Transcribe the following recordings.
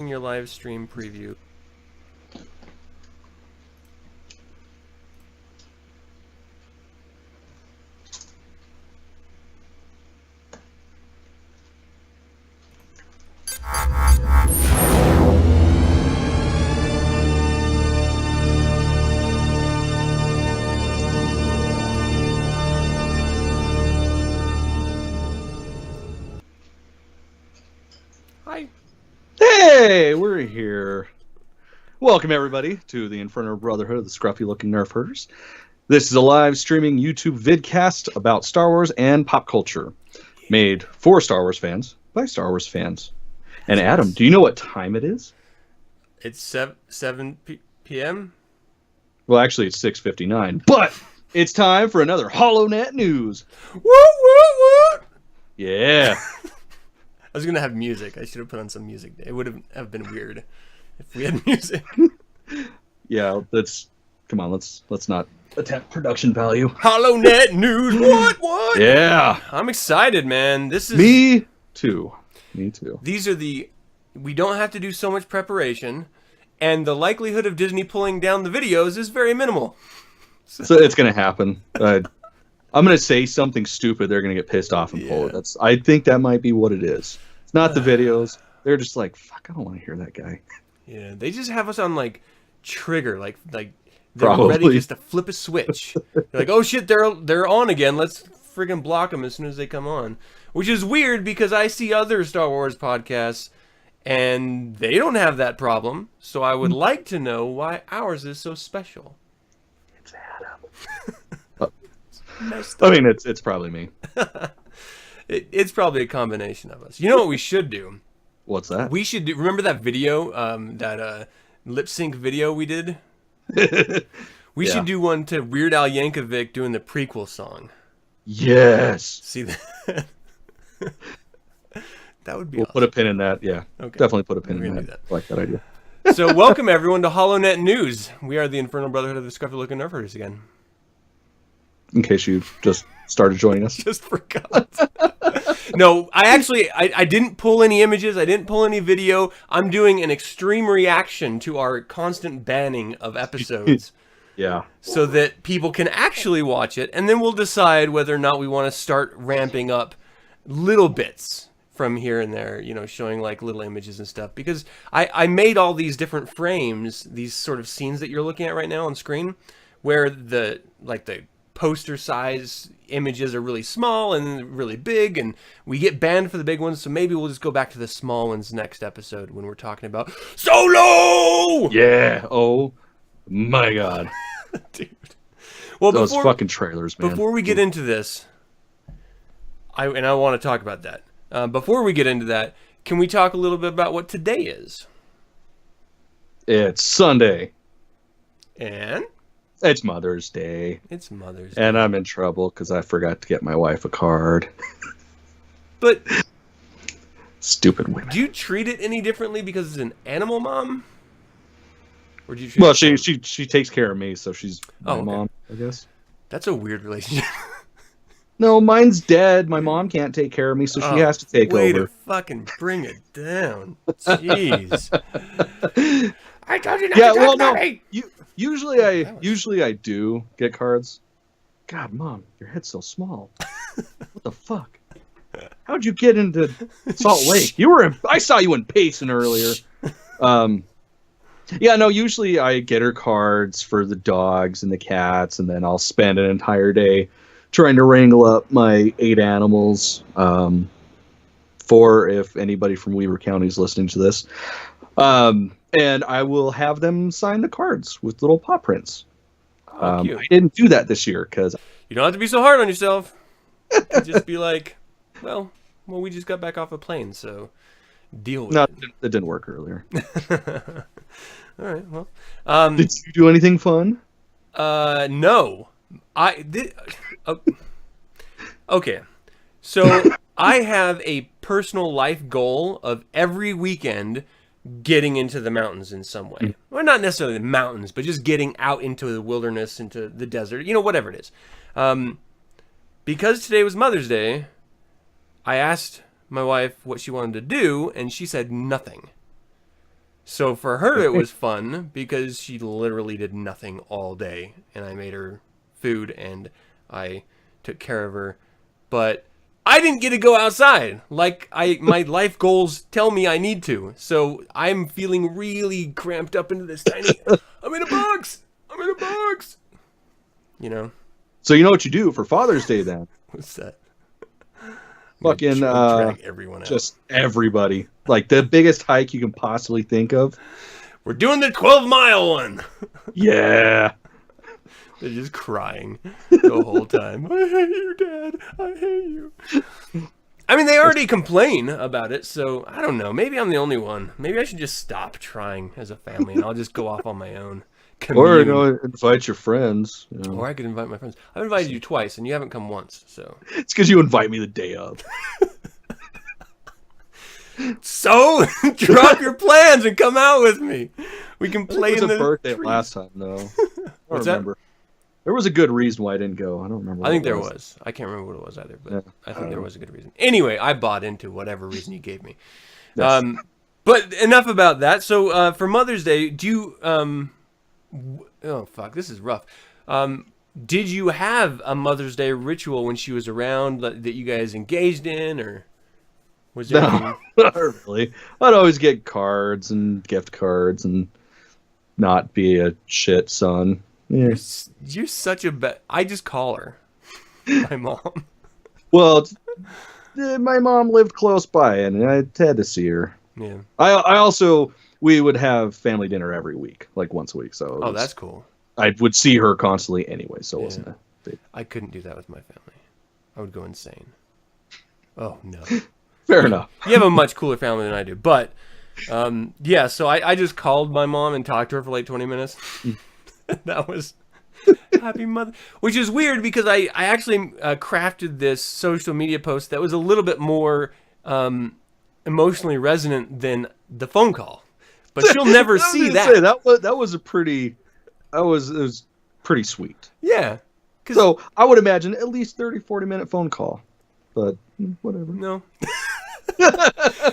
Your live stream preview. Hi. Hey, we're here. Welcome, everybody, to the Infernal Brotherhood of the Scruffy Looking Nerf Herders. This is a live streaming YouTube vidcast about Star Wars and pop culture, made for Star Wars fans by Star Wars fans. And Adam, do you know what time it is? It's 7 p.m. Well, actually, it's 6:59, but it's time for another HoloNet news. Woo, woo, woo! Yeah. I was gonna have music. I should have put on some music. It would have been weird if we had music. Yeah, come on, let's not attempt production value. HoloNet news. What? Yeah. I'm excited, man. This is Me too. These are we don't have to do so much preparation, and the likelihood of Disney pulling down the videos is very minimal. So it's gonna happen. I'm gonna say something stupid. They're gonna get pissed off and pull it. I think that might be what it is. It's not the videos. They're just like, fuck, I don't want to hear that guy. Yeah, they just have us on like trigger, like they're Probably. ready just to flip a switch. They're like, oh shit, they're on again. Let's friggin' block them as soon as they come on. Which is weird because I see other Star Wars podcasts and they don't have that problem. So I would like to know why ours is so special. It's Adam. Nice I mean, it's probably me. It's probably a combination of us. You know what we should do? What's that? We should do. Remember that video, that lip sync video we did? We should do one to Weird Al Yankovic doing the prequel song. Yes. See that? That would be. We'll awesome. put a pin in that. Yeah. Okay. Definitely put a pin We're in gonna that. do I like that idea. So welcome everyone to HoloNet News. We are the Infernal Brotherhood of the Scruffy Looking Nerf Herders again. In case you just started joining us. Just forgot. No, I didn't pull any images. I didn't pull any video. I'm doing an extreme reaction to our constant banning of episodes. Yeah. So that people can actually watch it, and then we'll decide whether or not we want to start ramping up little bits from here and there, showing like little images and stuff. Because I made all these different frames, these sort of scenes that you're looking at right now on screen, where the poster size images are really small and really big, and we get banned for the big ones, so maybe we'll just go back to the small ones next episode when we're talking about Solo! Yeah. Oh my god. Dude. Well, Those fucking trailers, man. Before we get into this, I want to talk about that. Before we get into that, can we talk a little bit about what today is? It's Sunday. And? It's Mother's Day. It's Mother's Day. And I'm in trouble because I forgot to get my wife a card. But stupid women. Do you treat it any differently because it's an animal mom? Or do you treat Well, she takes care of me, so she's my mom, I guess. That's a weird relationship. No, mine's dead. My mom can't take care of me, so she has to take way over. To fucking bring it down. Jeez. I told you not Yeah, to well, talk no. about me. Usually I do get cards. God, Mom, your head's so small. What the fuck? How'd you get into Salt Lake? I saw you in Payson earlier. Yeah, no, usually I get her cards for the dogs and the cats, and then I'll spend an entire day trying to wrangle up my 8 animals. For if anybody from Weaver County is listening to this. And I will have them sign the cards with little paw prints. I didn't do that this year because you don't have to be so hard on yourself. Just be like, well, we just got back off a plane, so deal with it. It didn't work earlier. All right, well. Did you do anything fun? No. I did. Okay. So I have a personal life goal of every weekend getting into the mountains in some way. Well, not necessarily the mountains, but just getting out into the wilderness, into the desert, whatever it is. Because today was Mother's Day, I asked my wife what she wanted to do, and she said nothing. So for her, it was fun because she literally did nothing all day, and I made her food and I took care of her. But I didn't get to go outside like my life goals tell me I need to. So I'm feeling really cramped up into this tiny. I'm in a box. I'm in a box. You know. So you know what you do for Father's Day then? What's that? Fucking drag everyone out. Just everybody. Like the biggest hike you can possibly think of. We're doing the 12-mile one. Yeah. They're just crying the whole time. I hate you, Dad. I hate you. I mean, they already complain about it, so I don't know. Maybe I'm the only one. Maybe I should just stop trying as a family, and I'll just go off on my own. Or invite your friends. You know. Or I could invite my friends. I've invited you twice, and you haven't come once. So it's because you invite me the day of. So drop your plans and come out with me. We can play in the birthday trees. last time, though. What's remember. That? There was a good reason why I didn't go. I don't remember. I think there was. I can't remember what it was either, but yeah, I think there was a good reason. Anyway, I bought into whatever reason you gave me. Yes. But enough about that. So for Mother's Day, do you? Oh fuck, this is rough. Did you have a Mother's Day ritual when she was around that you guys engaged in, or was there? No, not really. I'd always get cards and gift cards and not be a shit son. Yeah. You're such a I just call her my mom. Well, my mom lived close by, and I had to see her. Yeah. I also we would have family dinner every week, like once a week. So that's cool. I would see her constantly anyway, so it wasn't a big... I couldn't do that with my family. I would go insane. Oh no. Fair enough. You have a much cooler family than I do, but yeah. So I just called my mom and talked to her for like 20 minutes. That was Happy Mother, which is weird because I actually crafted this social media post that was a little bit more emotionally resonant than the phone call, but she'll never see that. Say, that was pretty sweet. Yeah. So I would imagine at least 30-40 minute phone call, but whatever. No.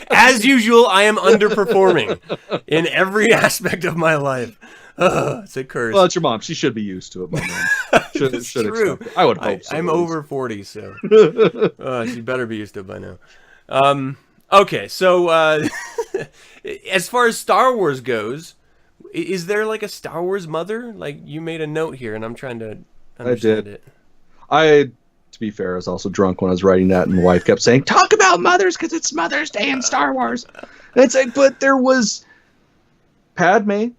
As usual, I am underperforming in every aspect of my life. It's a curse. Well, it's your mom. She should be used to it by now. It's true. I would hope so. I'm over 40, so she better be used to it by now. Okay, so as far as Star Wars goes, is there like a Star Wars mother? Like you made a note here, and I'm trying to understand it. To be fair, I was also drunk when I was writing that, and my wife kept saying, "Talk about mothers because it's Mother's Day in Star Wars." And it's like, but there was Padme.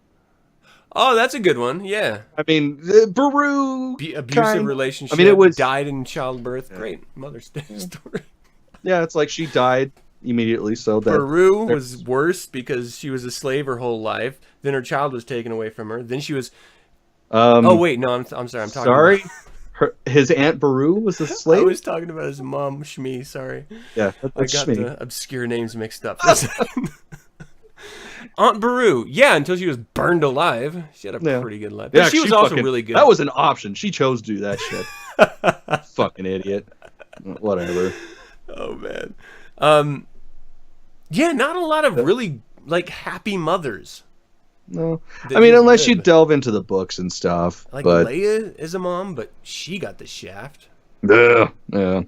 Oh, that's a good one. Yeah. I mean, Beru. Abusive relationship. I mean, it was died in childbirth. Yeah. Great Mother's Day story. Yeah, it's like she died immediately. So that Beru was worse because she was a slave her whole life. Then her child was taken away from her. Then she was. Oh wait, no, I'm sorry. I'm talking. Sorry. His Aunt Beru was a slave? I was talking about his mom, Shmi, sorry. Yeah, I got the obscure names mixed up. Aunt Beru, yeah, until she was burned alive. She had a pretty good life. But she was also really good. That was an option. She chose to do that shit. Fucking idiot. Whatever. Oh, man. Yeah, not a lot of really, like, happy mothers. No, I mean, unless you delve into the books and stuff. Like Leia is a mom, but she got the shaft. Yeah. There's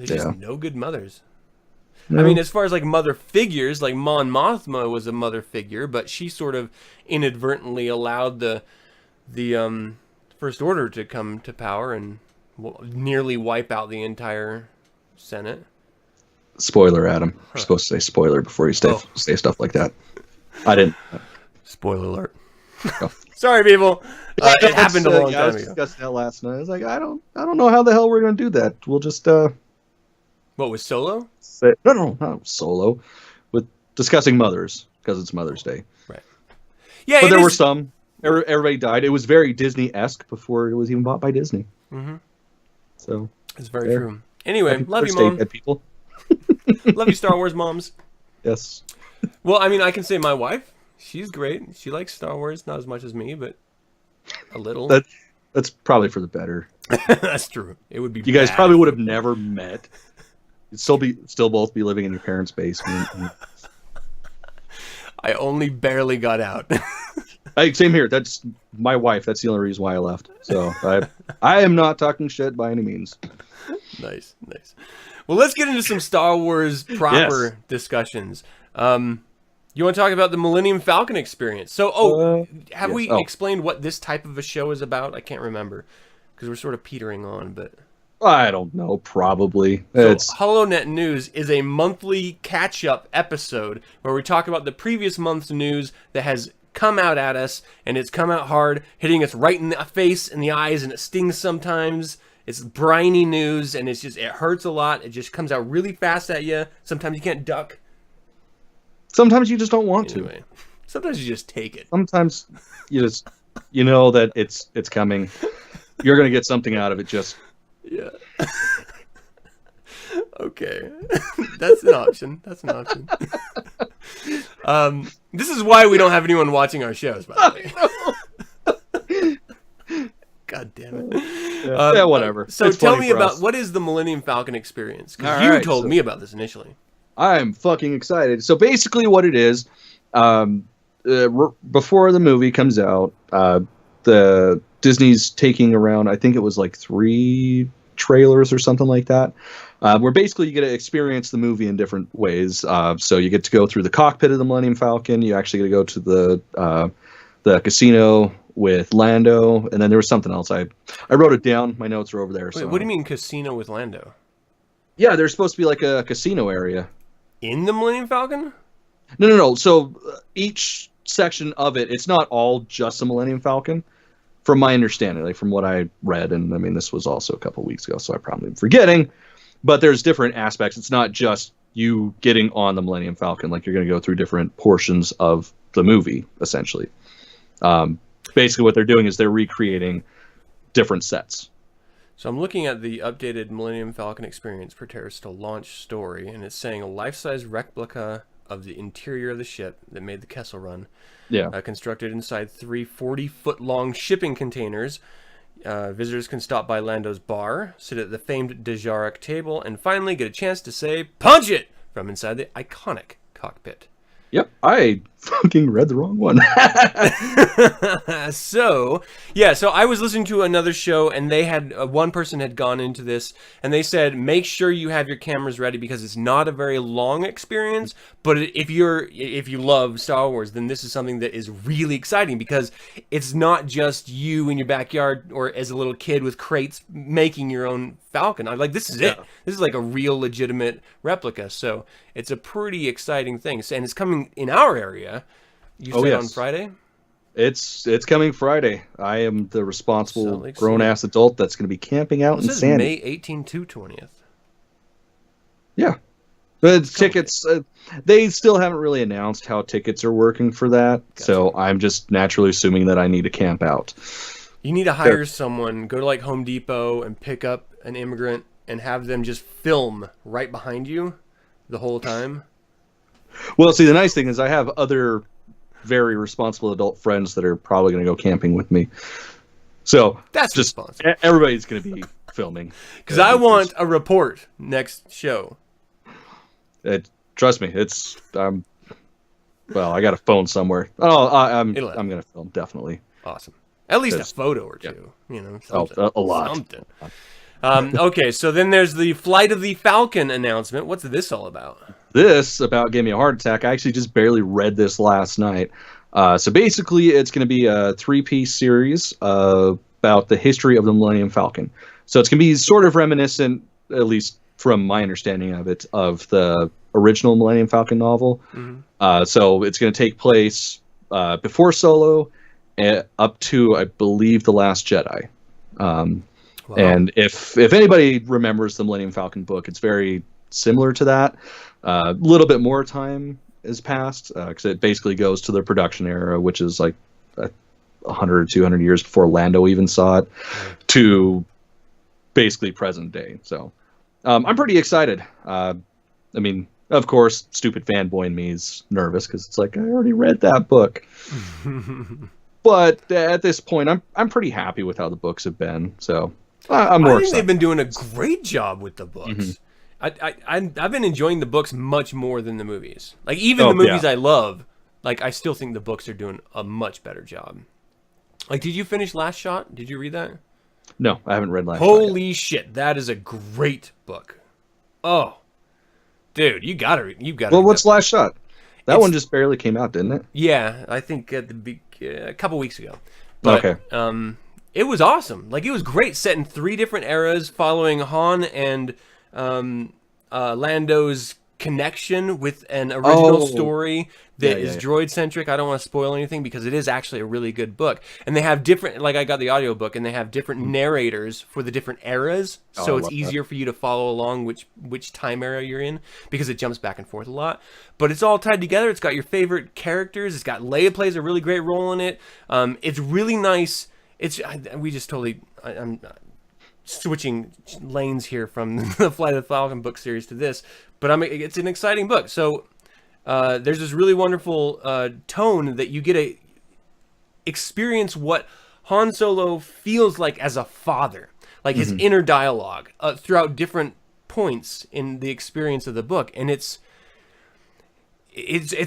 just no good mothers. No. I mean, as far as like mother figures, like Mon Mothma was a mother figure, but she sort of inadvertently allowed the First Order to come to power and nearly wipe out the entire Senate. Spoiler, Adam. You're supposed to say spoiler before you say stuff like that. I didn't. Spoiler alert. Oh. Sorry, people. It happened a long time ago. I was discussing that last night. I was like, I don't know how the hell we're going to do that. We'll just... What, was Solo? No, not Solo. With discussing mothers, because it's Mother's Day. Right. Yeah, but there were some. Everybody died. It was very Disney-esque before it was even bought by Disney. Mm-hmm. So it's very true. Anyway, love you, Mom. Dead people. Love you, Star Wars moms. Yes. Well, I mean, I can say my wife. She's great. She likes Star Wars, not as much as me, but a little. That's probably for the better. That's true. It would be. You guys probably would have never met. You'd still both be living in your parents' basement. I only barely got out. Same here. That's my wife. That's the only reason why I left. So I am not talking shit by any means. Nice. Well, let's get into some Star Wars proper discussions. You want to talk about the Millennium Falcon experience? So, have we explained what this type of a show is about? I can't remember because we're sort of petering on, but I don't know. Probably. So HoloNet News is a monthly catch-up episode where we talk about the previous month's news that has come out at us, and it's come out hard, hitting us right in the face, in the eyes, and it stings sometimes. It's briny news, and it hurts a lot. It just comes out really fast at you. Sometimes you can't duck. Sometimes you just don't want to. Sometimes you just take it. Sometimes you know that it's coming. You're gonna get something out of it. Yeah. Okay. That's an option. This is why we don't have anyone watching our shows, by the way. God damn it. Yeah, whatever. So tell me about what is the Millennium Falcon experience? Because you told me about this initially. I'm fucking excited. So basically what it is, before the movie comes out, the Disney's taking around, I think it was like 3 trailers or something like that, where basically you get to experience the movie in different ways. So you get to go through the cockpit of the Millennium Falcon. You actually get to go to the casino with Lando, and then there was something else. I wrote it down. My notes are over there. Wait, what do you mean casino with Lando? Yeah, there's supposed to be like a casino area. In the Millennium Falcon? No. So each section of it, it's not all just the Millennium Falcon, from my understanding, like from what I read. And I mean, this was also a couple weeks ago, so I probably am forgetting. But there's different aspects. It's not just you getting on the Millennium Falcon. Like you're going to go through different portions of the movie, essentially. Basically, what they're doing is they're recreating different sets. So I'm looking at the updated Millennium Falcon experience prepares to launch story, and it's saying a life-size replica of the interior of the ship that made the Kessel Run. Yeah. Constructed inside 3 40-foot-long shipping containers. Visitors can stop by Lando's bar, sit at the famed Dejarik table, and finally get a chance to say, "Punch it!" from inside the iconic cockpit. Yep, I fucking read the wrong one. So I was listening to another show, and they had one person had gone into this, and they said make sure you have your cameras ready because it's not a very long experience. But if you love Star Wars, then this is something that is really exciting because it's not just you in your backyard or as a little kid with crates making your own Falcon. I'm like, this is it. This is like a real legitimate replica. So it's a pretty exciting thing, and it's coming in our area. You said on Friday? It's coming Friday. I am the responsible grown-ass adult that's going to be camping out in Sandy. May 18th to 20th. Yeah. The tickets, they still haven't really announced how tickets are working for that, so I'm just naturally assuming that I need to camp out. You need to hire someone, go to like Home Depot and pick up an immigrant and have them just film right behind you the whole time. Well, see, the nice thing is I have other very responsible adult friends that are probably going to go camping with me. So that's just responsible. Everybody's going to be filming. Because I want a report next show. Trust me, it's well, I got a phone somewhere. Oh, I'm going to film, definitely. Awesome. At least a photo or two. You know, something. A lot. Something. Okay, so then there's the Flight of the Falcon announcement. What's this all about? This about gave me a heart attack. I actually just barely read this last night. So basically, it's going to be a 3-piece series about the history of the Millennium Falcon. So it's going to be sort of reminiscent, at least from my understanding of it, of the original Millennium Falcon novel. Mm-hmm. So it's going to take place before Solo, up to, I believe, The Last Jedi. Wow. And if anybody remembers the Millennium Falcon book, it's very similar to that. A little bit more time has passed because it basically goes to the production era, which is like 100 or 200 years before Lando even saw it, to basically present day. So I'm pretty excited. I mean, of course, stupid fanboy in me is nervous because it's like I already read that book. But at this point, I'm pretty happy with how the books have been. So I'm more excited. They've been doing a great job with the books. Mm-hmm. I've been enjoying the books much more than the movies. Like even the movies I love, like I still think the books are doing a much better job. Like, did you finish Last Shot? Did you read that? No, I haven't read Last Shot Holy shit, that is a great book. Oh, dude, you gotta read. Well, what's that. Last Shot? That one just barely came out, didn't it? Yeah, I think at a couple weeks ago. But, okay. It was awesome. Like, it was great, set in 3 different eras, following Han and Lando's connection with an original story that is droid-centric. I don't want to spoil anything because it is actually a really good book. And they have different, like I got the audiobook, and they have different narrators for the different eras, so it's easier for you to follow along which time era you're in, because it jumps back and forth a lot. But it's all tied together. It's got your favorite characters. It's got Leia plays a really great role in it. It's really nice. I'm switching lanes here from the Flight of the Falcon book series to this, but it's an exciting book. So there's this really wonderful tone that you get to experience what Han Solo feels like as a father, like his inner dialogue throughout different points in the experience of the book, and it's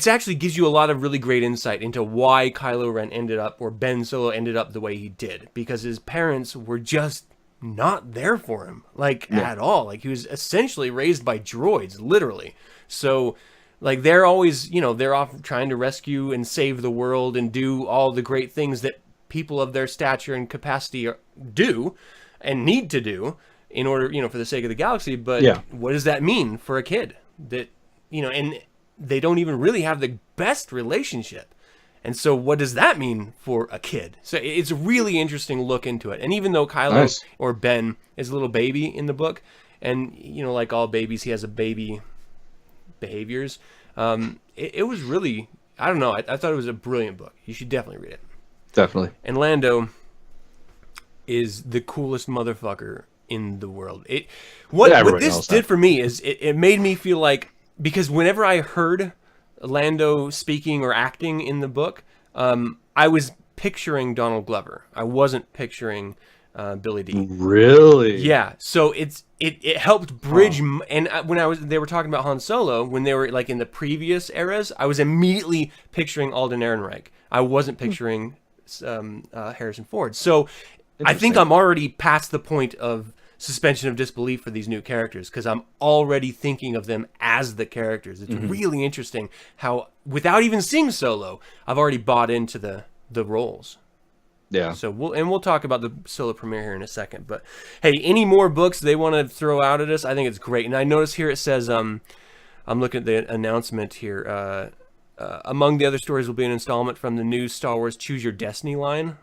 actually gives you a lot of really great insight into why Kylo Ren ended up, or Ben Solo ended up the way he did, because his parents were just not there for him, at all. Like, he was essentially raised by droids, literally. So, like, they're always, they're off trying to rescue and save the world and do all the great things that people of their stature and capacity do and need to do in order, for the sake of the galaxy. But what does that mean for a kid that, and they don't even really have the best relationship? And so what does that mean for a kid? So it's a really interesting look into it. And even though Kylo or Ben is a little baby in the book, and, like all babies, he has a baby behaviors, it was really, I don't know, I thought it was a brilliant book. You should definitely read it. Definitely. And Lando is the coolest motherfucker in the world. What this did for me is it made me feel like, because whenever I heard Lando speaking or acting in the book, I was picturing Donald Glover. I wasn't picturing Billy Dee. Really? Yeah. So it helped bridge. And when they were talking about Han Solo, when they were like in the previous eras, I was immediately picturing Alden Ehrenreich. I wasn't picturing Harrison Ford. So I think I'm already past the point of suspension of disbelief for these new characters, because I'm already thinking of them as the characters. It's really interesting how, without even seeing Solo, I've already bought into the roles. Yeah. So we'll talk about the Solo premiere here in a second. But hey, any more books they want to throw out at us? I think it's great. And I notice here it says, I'm looking at the announcement here. Among the other stories will be an installment from the new Star Wars Choose Your Destiny line.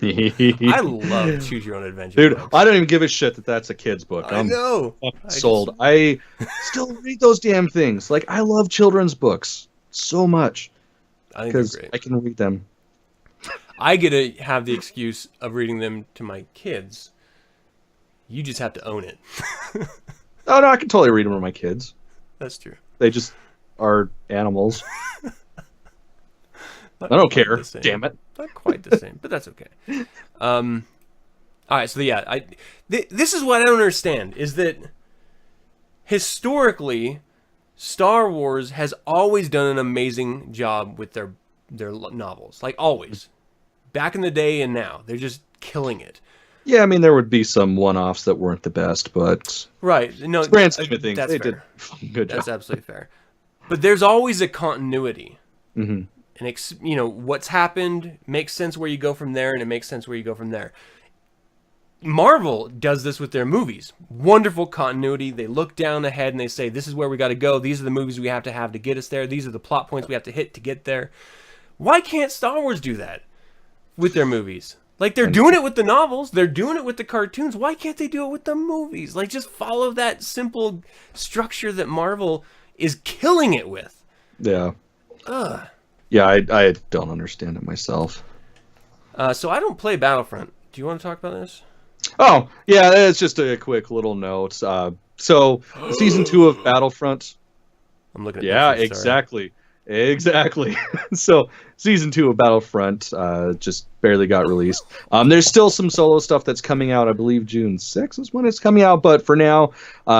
I love Choose Your Own Adventure. Dude, books. I don't even give a shit that that's a kid's book. I know. Sold. I still read those damn things. Like, I love children's books so much because I can read them. I get to have the excuse of reading them to my kids. You just have to own it. Oh, no, I can totally read them to my kids. That's true. They just are animals. I don't care. Damn it. Not quite the same, but that's okay. All right, so yeah, this is what I don't understand, is that historically, Star Wars has always done an amazing job with their novels. Like, always. Back in the day and now. They're just killing it. Yeah, I mean, there would be some one-offs that weren't the best, but... Right. No, grand scheme of things, that's they fair. did a good job. That's absolutely fair. But there's always a continuity. Mm-hmm. And, what's happened makes sense where you go from there, and it makes sense where you go from there. Marvel does this with their movies. Wonderful continuity. They look down ahead and they say, this is where we got to go. These are the movies we have to get us there. These are the plot points we have to hit to get there. Why can't Star Wars do that with their movies? Like, they're doing it with the novels. They're doing it with the cartoons. Why can't they do it with the movies? Like, just follow that simple structure that Marvel is killing it with. Yeah. Ugh. Yeah, I don't understand it myself. So I don't play Battlefront. Do you want to talk about this? Oh, yeah, it's just a quick little note. So, season 2 of Battlefront. I'm looking at Yeah, this, exactly. Exactly. So season 2 of Battlefront just barely got released. There's still some solo stuff that's coming out. I believe June 6th is when it's coming out. But for now,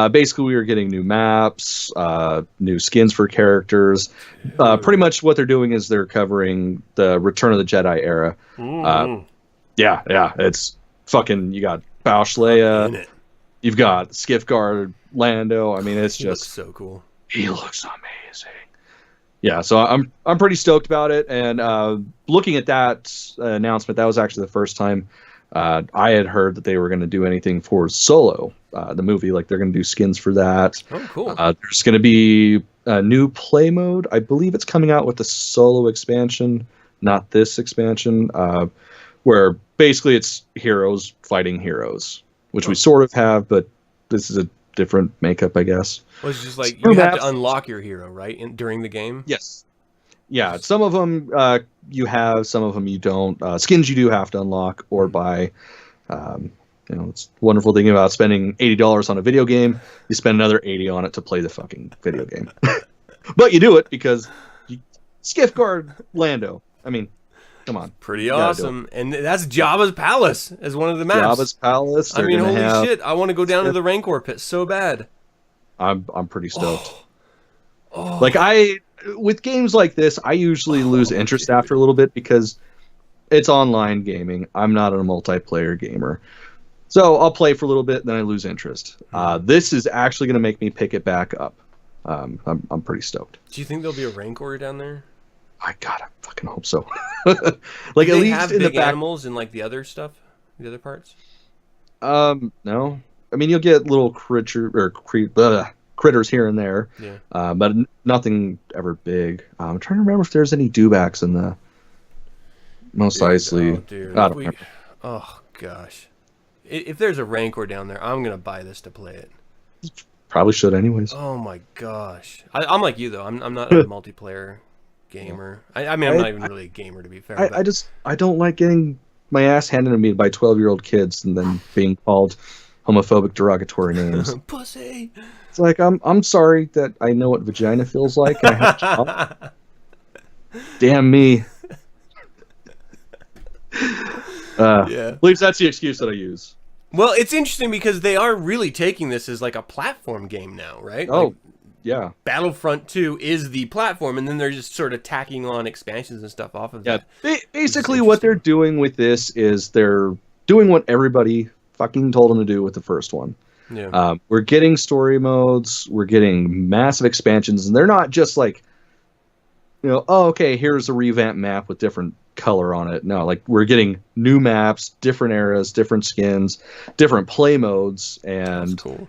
basically we are getting new maps, new skins for characters. Pretty much what they're doing is they're covering the Return of the Jedi era. Yeah, it's fucking. You got Bausch Leia. You've got Skiff-Guard Lando. I mean, it's He just looks so cool. He looks amazing. Yeah, so I'm pretty stoked about it. And looking at that announcement, that was actually the first time I had heard that they were going to do anything for Solo, the movie. Like they're going to do skins for that. Oh, cool. There's going to be a new play mode. I believe it's coming out with the Solo expansion, not this expansion, where basically it's heroes fighting heroes, which we sort of have, but this is a different makeup, I guess. Well, it's just like you have to unlock your hero, right, during the game? Yes. Yeah, some of them you have, some of them you don't. Skins you do have to unlock or buy. It's the wonderful thing about spending $80 on a video game. You spend another $80 on it to play the fucking video game. But you do it because Skiff-Guard Lando. I mean, come on. Pretty awesome. And that's Jabba's Palace as one of the maps. Jabba's Palace. I mean, holy shit. I want to go down to the Rancor pit so bad. I'm pretty stoked. Like with games like this, I usually lose interest after a little bit because it's online gaming. I'm not a multiplayer gamer. So I'll play for a little bit, then I lose interest. This is actually going to make me pick it back up. I'm pretty stoked. Do you think there'll be a Rancor down there? I fucking hope so. Like Do at they least have in big the back. animals in like the other stuff, the other parts? No. I mean, you'll get little critters here and there, but nothing ever big. I'm trying to remember if there's any dewbacks in the Mos Eisley. Oh, dude. I don't remember. Oh, gosh. If there's a Rancor down there, I'm going to buy this to play it. Probably should anyways. Oh, my gosh. I'm like you, though. I'm not a multiplayer gamer. I mean, I'm not even really a gamer, to be fair. I don't like getting my ass handed to me by 12-year-old kids and then being called homophobic, derogatory names. Pussy. It's like I'm sorry that I know what vagina feels like. And I have to damn me. At least that's the excuse that I use. Well, it's interesting because they are really taking this as like a platform game now, right? Oh, like, yeah. Battlefront 2 is the platform, and then they're just sort of tacking on expansions and stuff off of that. Basically, what they're doing with this is they're doing what everybody fucking told them to do with the first one. Yeah. We're getting story modes, we're getting massive expansions, and they're not just like, okay, here's a revamped map with different color on it. No, like we're getting new maps, different eras, different skins, different play modes, and That's cool.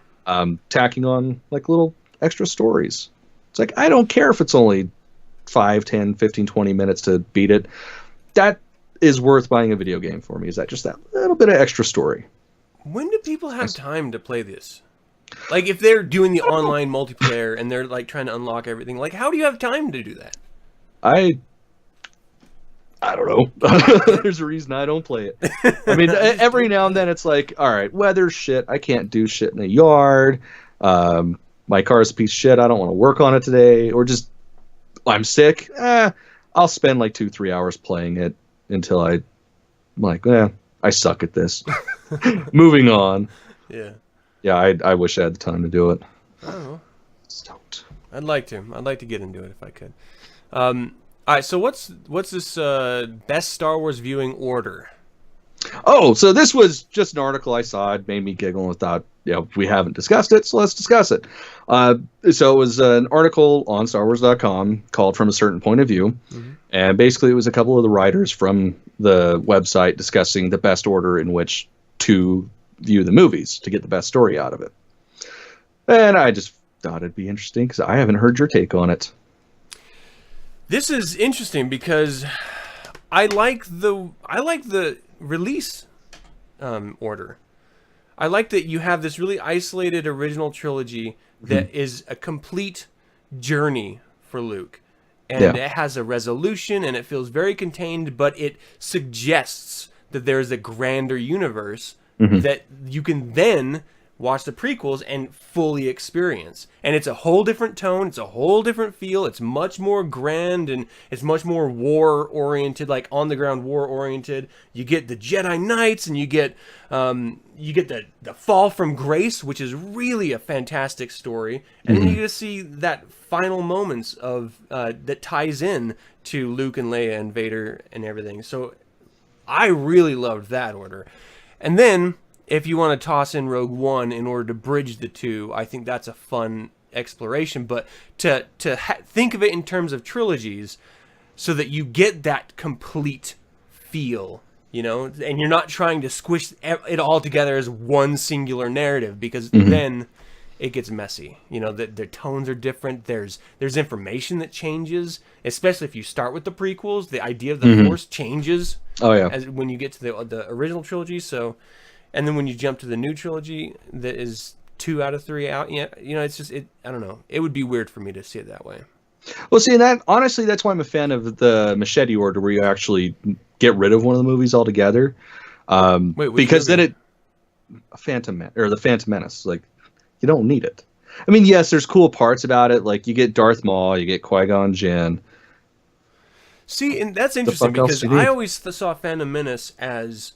Tacking on like little extra stories. It's like, I don't care if it's only 5, 10, 15, 20 minutes to beat it. That is worth buying a video game for me. Is that just that little bit of extra story? When do people have time to play this? Like, if they're doing the online multiplayer and they're like trying to unlock everything, like, how do you have time to do that? I don't know. There's a reason I don't play it. I mean, every now and then it's like, all right, weather shit. I can't do shit in the yard. My car's a piece of shit. I don't want to work on it today. Or just, I'm sick. I'll spend like 2-3 hours playing it until I'm like, I suck at this. Moving on. Yeah. Yeah, I wish I had the time to do it. I don't know. Stoked. I'd like to get into it if I could. All right, so what's this best Star Wars viewing order? Oh, so this was just an article I saw. It made me giggle and thought, we haven't discussed it, so let's discuss it. So it was an article on StarWars.com called From a Certain Point of View. Mm-hmm. And basically it was a couple of the writers from the website discussing the best order in which to view the movies to get the best story out of it. And I just thought it'd be interesting because I haven't heard your take on it. This is interesting because I like the release order. I like that you have this really isolated original trilogy that is a complete journey for Luke. And it has a resolution and it feels very contained, but it suggests that there is a grander universe that you can then watch the prequels and fully experience. And it's a whole different tone, it's a whole different feel, it's much more grand, and it's much more war-oriented, like on-the-ground war-oriented. You get the Jedi Knights, and you get the fall from grace, which is really a fantastic story. And then you get to see that final moments of that ties in to Luke and Leia and Vader and everything. So I really loved that order. And then, if you want to toss in Rogue One in order to bridge the two, I think that's a fun exploration. But to think of it in terms of trilogies, so that you get that complete feel, you know, and you're not trying to squish it all together as one singular narrative, because then it gets messy. You know, the tones are different. There's information that changes, especially if you start with the prequels. The idea of the Force changes. Oh yeah. As when you get to the original trilogy. So, and then when you jump to the new trilogy, that is 2 out of 3 out. Yeah, you know, it's just I don't know. It would be weird for me to see it that way. Well, see, that honestly, that's why I'm a fan of the Machete order, where you actually get rid of one of the movies altogether. Because then the Phantom Menace, like, you don't need it. I mean, yes, there's cool parts about it, like you get Darth Maul, you get Qui-Gon Jinn. See, and that's interesting because I always saw Phantom Menace as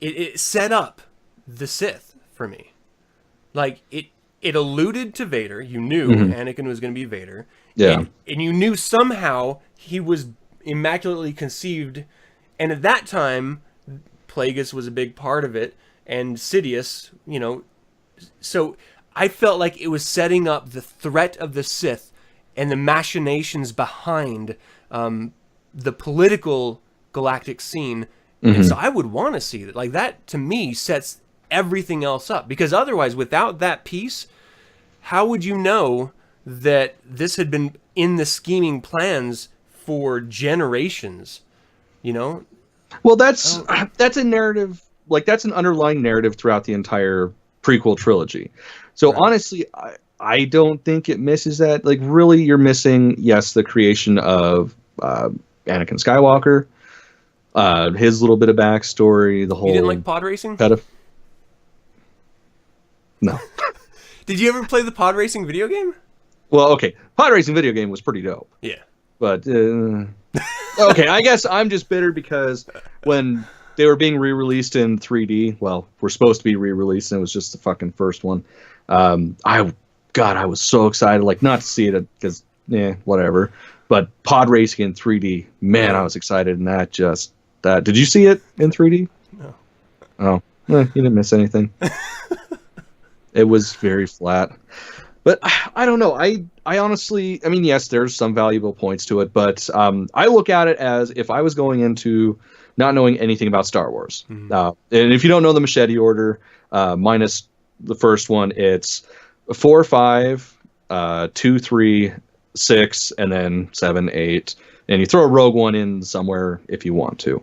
it set up the Sith for me. Like, it alluded to Vader. You knew Anakin was going to be Vader. Yeah. And you knew somehow he was immaculately conceived. And at that time, Plagueis was a big part of it. And Sidious, you know. So I felt like it was setting up the threat of the Sith and the machinations behind the political galactic scene. And so I would want to see that. Like, that, to me, sets everything else up. Because otherwise, without that piece, how would you know that this had been in the scheming plans for generations? You know? Well, that's a narrative, like, that's an underlying narrative throughout the entire prequel trilogy. So honestly, I don't think it misses that. Like, really, you're missing, yes, the creation of Anakin Skywalker, his little bit of backstory, the whole... You didn't like pod racing? No. Did you ever play the pod racing video game? Well, okay. Pod racing video game was pretty dope. Yeah. But, okay, I guess I'm just bitter because when they were being re-released in 3D, well, we're supposed to be re-released, and it was just the fucking first one. I was so excited, like, not to see it because, whatever. But pod racing in 3D, man, I was excited, and that. Did you see it in 3D? No. Oh, you didn't miss anything. It was very flat. But I don't know. I honestly, I mean, yes, there's some valuable points to it, but I look at it as if I was going into not knowing anything about Star Wars. And if you don't know the Machete order, minus the first one, it's 4, 5, 2, 3, 6, and then 7, 8. And you throw a Rogue One in somewhere if you want to.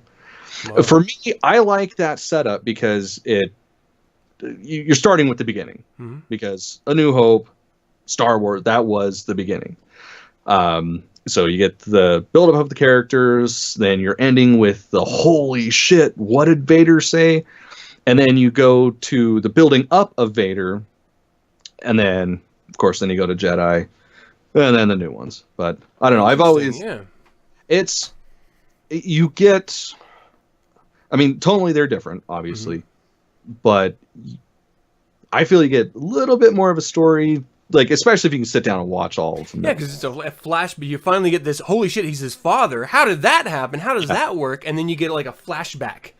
Wow. For me, I like that setup because you're starting with the beginning. Because A New Hope, Star Wars, that was the beginning. So you get the buildup of the characters, then you're ending with the holy shit, what did Vader say? And then you go to the building up of Vader, and then, of course, then you go to Jedi, and then the new ones. But I don't know, I've always... You get... I mean, totally they're different, obviously. But I feel you get a little bit more of a story, like, especially if you can sit down and watch all of them. Yeah, because it's a flash, but you finally get this, holy shit, he's his father. How did that happen? How does that work? And then you get, like, a flashback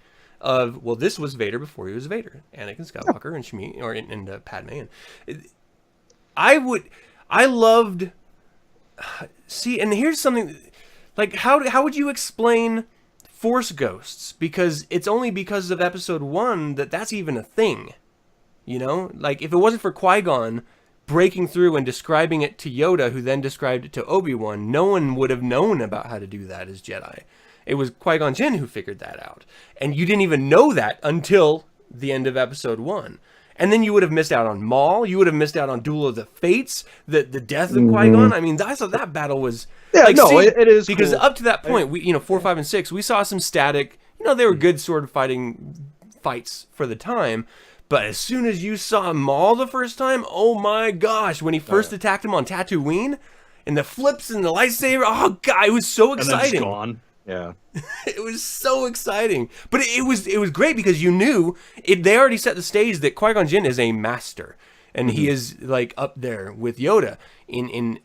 of, well, this was Vader before he was Vader. Anakin Skywalker and Shmi, and Padme. And I loved... See, and here's something... Like, how would you explain Force ghosts? Because it's only because of Episode 1 that's even a thing. You know? Like, if it wasn't for Qui-Gon breaking through and describing it to Yoda, who then described it to Obi-Wan, no one would have known about how to do that as Jedi. It was Qui-Gon Jinn who figured that out. And you didn't even know that until the end of Episode 1. And then you would have missed out on Maul. You would have missed out on Duel of the Fates, the death of Qui-Gon. I mean, that battle was... Yeah, like, no, it is because cool. Up to that point, we 4, 5, and 6, we saw some static. You know, they were good sword fighting fights for the time, But as soon as you saw Maul the first time, oh my gosh, when he first attacked him on Tatooine, and the flips and the lightsaber, oh god, it was so exciting. And then just gone. Yeah. It was so exciting. But it was great because you knew they already set the stage that Qui-Gon Jinn is a master. And he is like up there with Yoda in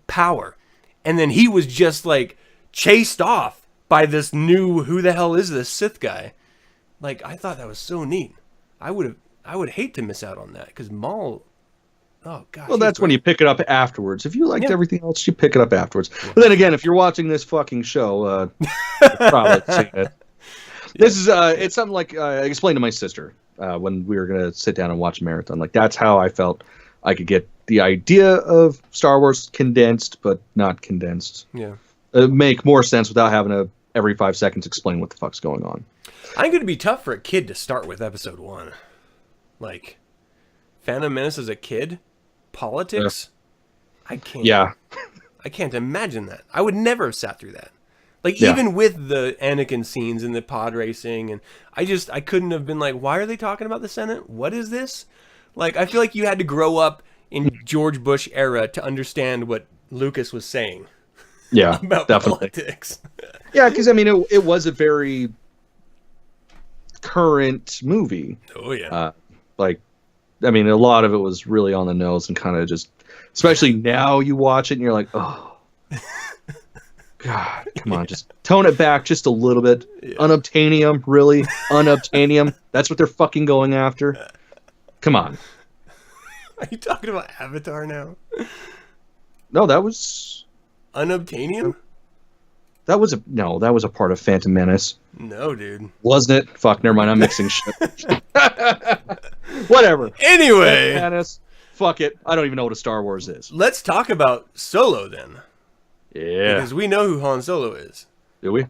power. And then he was just like chased off by this new, who the hell is this Sith guy? Like, I thought that was so neat. I would hate to miss out on that because Maul. Oh god. Well, that's when you pick it up afterwards. If you liked everything else, you pick it up afterwards. Yeah. But then again, if you're watching this fucking show, you've probably seen it. This is it's something like I explained to my sister when we were gonna sit down and watch a marathon. Like that's how I felt I could get the idea of Star Wars condensed, but not condensed. Yeah, make more sense without having to every 5 seconds explain what the fuck's going on. I think it'd be tough for a kid to start with Episode 1, like Phantom Menace as a kid. Politics, I can't. Yeah, I can't imagine that. I would never have sat through that. Like even with the Anakin scenes and the pod racing, and I couldn't have been like, why are they talking about the Senate? What is this? Like I feel like you had to grow up in George Bush era to understand what Lucas was saying. Yeah, about definitely. Politics. Yeah, because I mean, it was a very current movie. Oh yeah. I mean, a lot of it was really on the nose and kind of just, especially now you watch it and you're like, oh, God, come on, just tone it back just a little bit. Yeah. Unobtainium, really? Unobtainium? That's what they're fucking going after? Come on. Are you talking about Avatar now? No, that was... Unobtainium? That was a part of Phantom Menace. No, dude. Wasn't it? Fuck, never mind, I'm mixing shit. Whatever. Anyway. Menace, fuck it. I don't even know what a Star Wars is. Let's talk about Solo then. Yeah. Because we know who Han Solo is. Do we?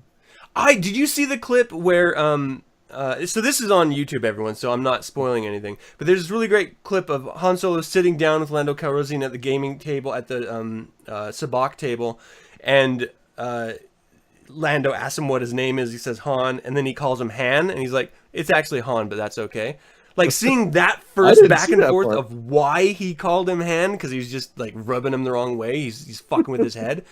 Did you see the clip where so this is on YouTube, everyone, so I'm not spoiling anything. But there's this really great clip of Han Solo sitting down with Lando Calrissian at the gaming table at the sabacc table, and Lando asks him what his name is. He says Han, and then he calls him Han, and he's like, "It's actually Han, but that's okay." Like seeing that first back and forth of why he called him Han, because he's just like rubbing him the wrong way. He's fucking with his head.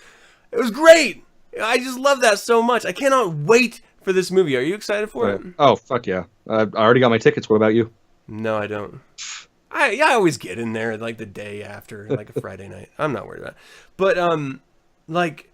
It was great. I just love that so much. I cannot wait for this movie. Are you excited for it? Oh, fuck yeah. I already got my tickets. What about you? No, I don't. I always get in there like the day after, like a Friday night. I'm not worried about it. But, like,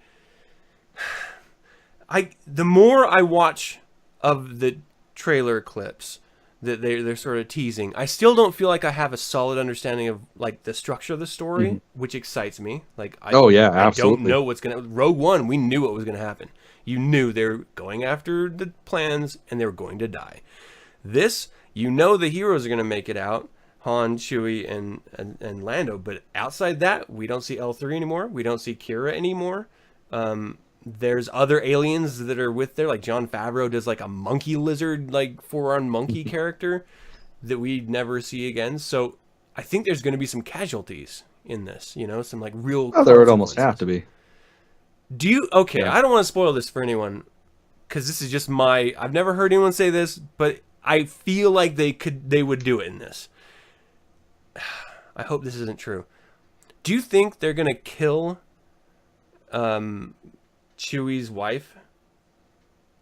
the more I watch of the trailer clips that they're sort of teasing, I still don't feel like I have a solid understanding of like the structure of the story, which excites me. Like, I don't know what's gonna. Rogue One, we knew what was gonna happen. You knew they were going after the plans and they were going to die. This, you know, the heroes are gonna make it out. Han, Chewie, and Lando. But outside that, we don't see L3 anymore. We don't see Kira anymore. There's other aliens that are with there, like Jon Favreau does like a monkey lizard, like 4-armed monkey character that we never see again. So I think there's going to be some casualties in this, you know, some like real. Oh, there would almost have to be. Do you? Okay, yeah. I don't want to spoil this for anyone because this is just I've never heard anyone say this, but I feel like they would do it in this. I hope this isn't true. Do you think they're going to kill Chewie's wife,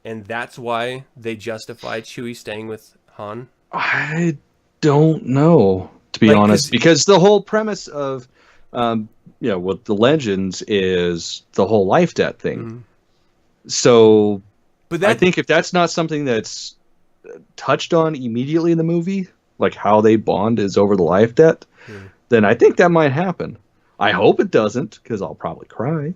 and that's why they justify Chewie staying with Han? I don't know, to be honest, because the whole premise of what the Legends is the whole life debt thing. Mm-hmm. So but I think if that's not something that's touched on immediately in the movie, like how they bond is over the life debt, then I think that might happen. I hope it doesn't, because I'll probably cry.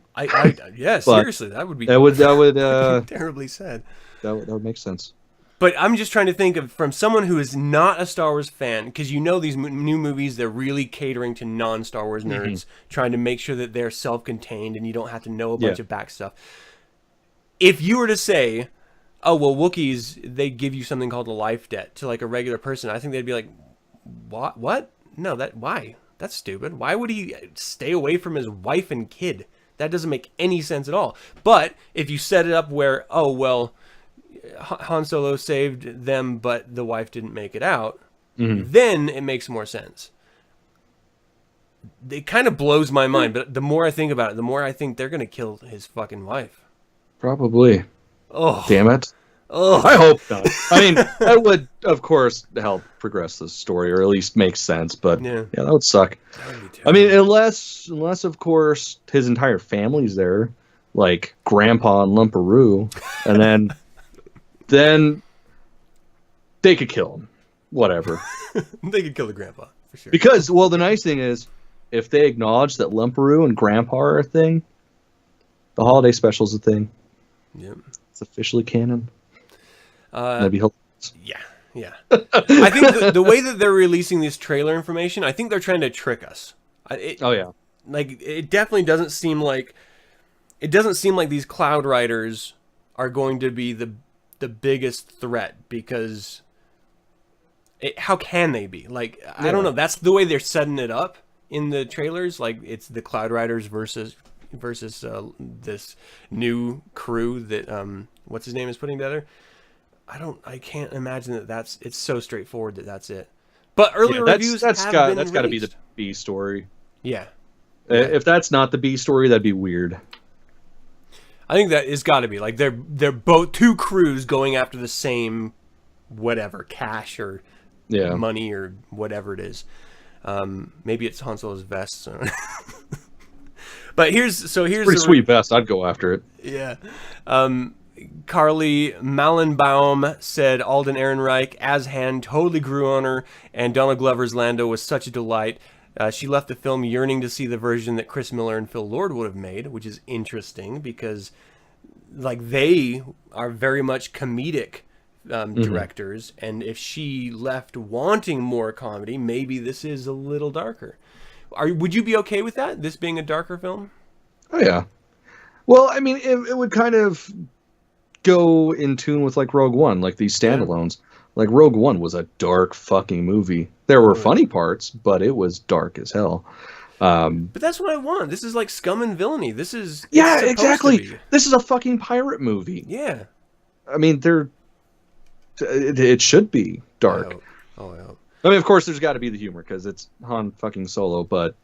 Yeah, seriously, that would be terribly sad. That would make sense. But I'm just trying to think of from someone who is not a Star Wars fan, because you know these new movies, they're really catering to non-Star Wars nerds, trying to make sure that they're self-contained and you don't have to know a bunch of back stuff. If you were to say, oh, well, Wookiees, they give you something called a life debt to like a regular person, I think they'd be like, what? No, why? That's stupid. Why would he stay away from his wife and kid? That doesn't make any sense at all. But if you set it up where, oh, well, Han Solo saved them, but the wife didn't make it out, then it makes more sense. It kind of blows my mind, but the more I think about it, the more I think they're going to kill his fucking wife. Probably. Oh. Damn it. Oh. I hope not. I mean, that would, of course, help progress the story, or at least make sense, but yeah, that would suck. That would be I mean, unless, of course, his entire family's there, like Grandpa and Lumparoo, and then they could kill him. Whatever. They could kill the grandpa, for sure. Because, well, the nice thing is, if they acknowledge that Lumparoo and Grandpa are a thing, the holiday special's a thing. Yep. It's officially canon. That'd be hilarious. Yeah. I think the way that they're releasing this trailer information, I think they're trying to trick us. Like, it definitely doesn't seem like these Cloud Riders are going to be the biggest threat, because how can they be? Like, I don't know. That's the way they're setting it up in the trailers. Like, it's the Cloud Riders versus this new crew that what's his name is putting together. I can't imagine that it's so straightforward that's it. But earlier reviews that's got to be the B story. Yeah. If that's not the B story, that'd be weird. I think that it's got to be like they're both two crews going after the same whatever, cash or money or whatever it is. Maybe it's Han Solo's vest. So. But here's pretty sweet vest. I'd go after it. Yeah. Carly Mallenbaum said Alden Ehrenreich as Han totally grew on her, and Donald Glover's Lando was such a delight. She left the film yearning to see the version that Chris Miller and Phil Lord would have made, which is interesting because, like, they are very much comedic directors, and if she left wanting more comedy, maybe this is a little darker. Would you be okay with that? This being a darker film? Oh yeah. Well, I mean, it would kind of go in tune with like Rogue One, like these standalones. Yeah. Like Rogue One was a dark fucking movie. There were funny parts, but it was dark as hell. But that's what I want. This is like Scum and Villainy. This is exactly. This is a fucking pirate movie. Yeah. I mean, it should be dark. I hope. I mean, of course, there's got to be the humor because it's Han fucking Solo, but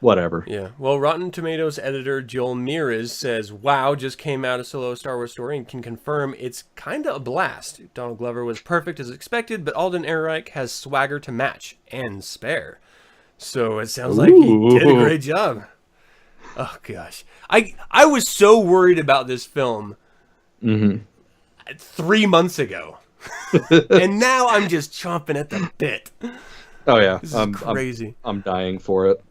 whatever. Yeah. Well, Rotten Tomatoes editor Joel Meares says, "Wow, just came out a Solo Star Wars story and can confirm it's kind of a blast. Donald Glover was perfect as expected, but Alden Ehrenreich has swagger to match and spare. So it sounds like he did a great job." Oh gosh, I was so worried about this film 3 months ago, and now I'm just chomping at the bit. Oh yeah, this is crazy. I'm dying for it.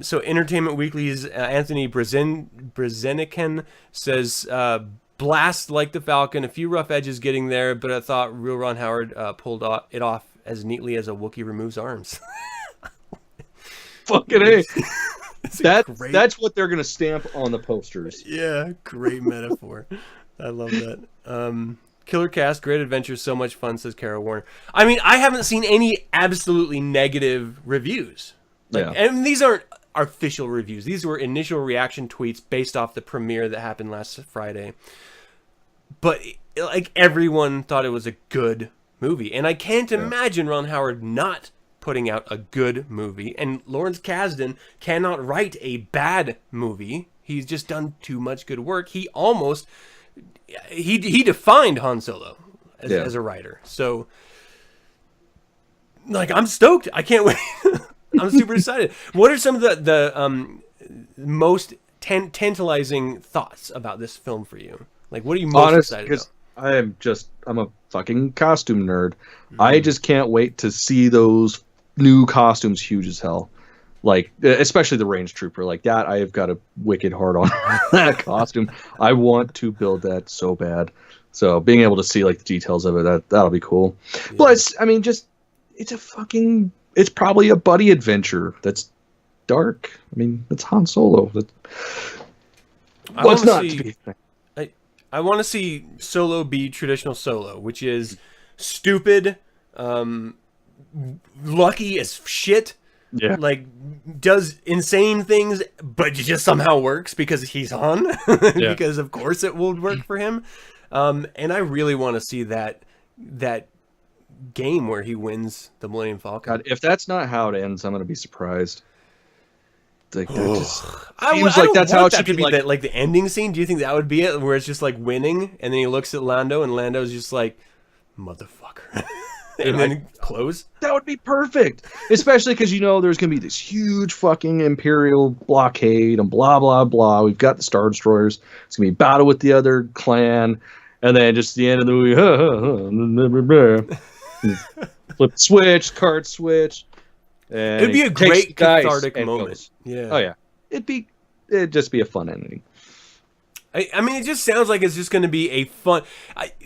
So Entertainment Weekly's Anthony Brezenican says, "Blast like the Falcon. A few rough edges getting there, but I thought real Ron Howard pulled it off as neatly as a Wookiee removes arms." Fucking A. That's what they're gonna stamp on the posters. Yeah, great metaphor. I love that. Killer cast, great adventure, so much fun, says Kara Warner. I mean, I haven't seen any absolutely negative reviews. And these aren't official reviews. These were initial reaction tweets based off the premiere that happened last Friday. But like everyone thought it was a good movie, and I can't imagine Ron Howard not putting out a good movie. And Lawrence Kasdan cannot write a bad movie. He's just done too much good work. He almost he defined Han Solo as a writer. So, like, I'm stoked. I can't wait. I'm super excited. What are some of the most tantalizing thoughts about this film for you? Like, what are you most excited about? I'm a fucking costume nerd. I just can't wait to see those new costumes huge as hell. Like, especially the range trooper, like that. I have got a wicked hard on that costume. I want to build that so bad. So being able to see like the details of it, that'll be cool. Yeah. But it's probably a buddy adventure that's dark. I mean, it's Han Solo. I want to see Solo be traditional Solo, which is stupid, lucky as shit. Yeah. Like, does insane things, but just somehow works because he's Han. Because of course it will work for him. And I really want to see that game where he wins the Millennium Falcon. God, if that's not how it ends, I'm gonna be surprised. Like, that just I seems don't like that's want how it that should to be. be like the ending scene. Do you think that would be it, where it's just like winning, and then he looks at Lando, and Lando's just like, motherfucker, and then close? That would be perfect, especially because there's gonna be this huge fucking Imperial blockade and blah blah blah. We've got the Star Destroyers. It's gonna be battle with the other clan, and then just the end of the movie, flip switch, card switch. And it'd be a great cathartic moment. Yeah. Oh yeah. It'd just be a fun ending. I mean, it just sounds like it's just going to be a fun.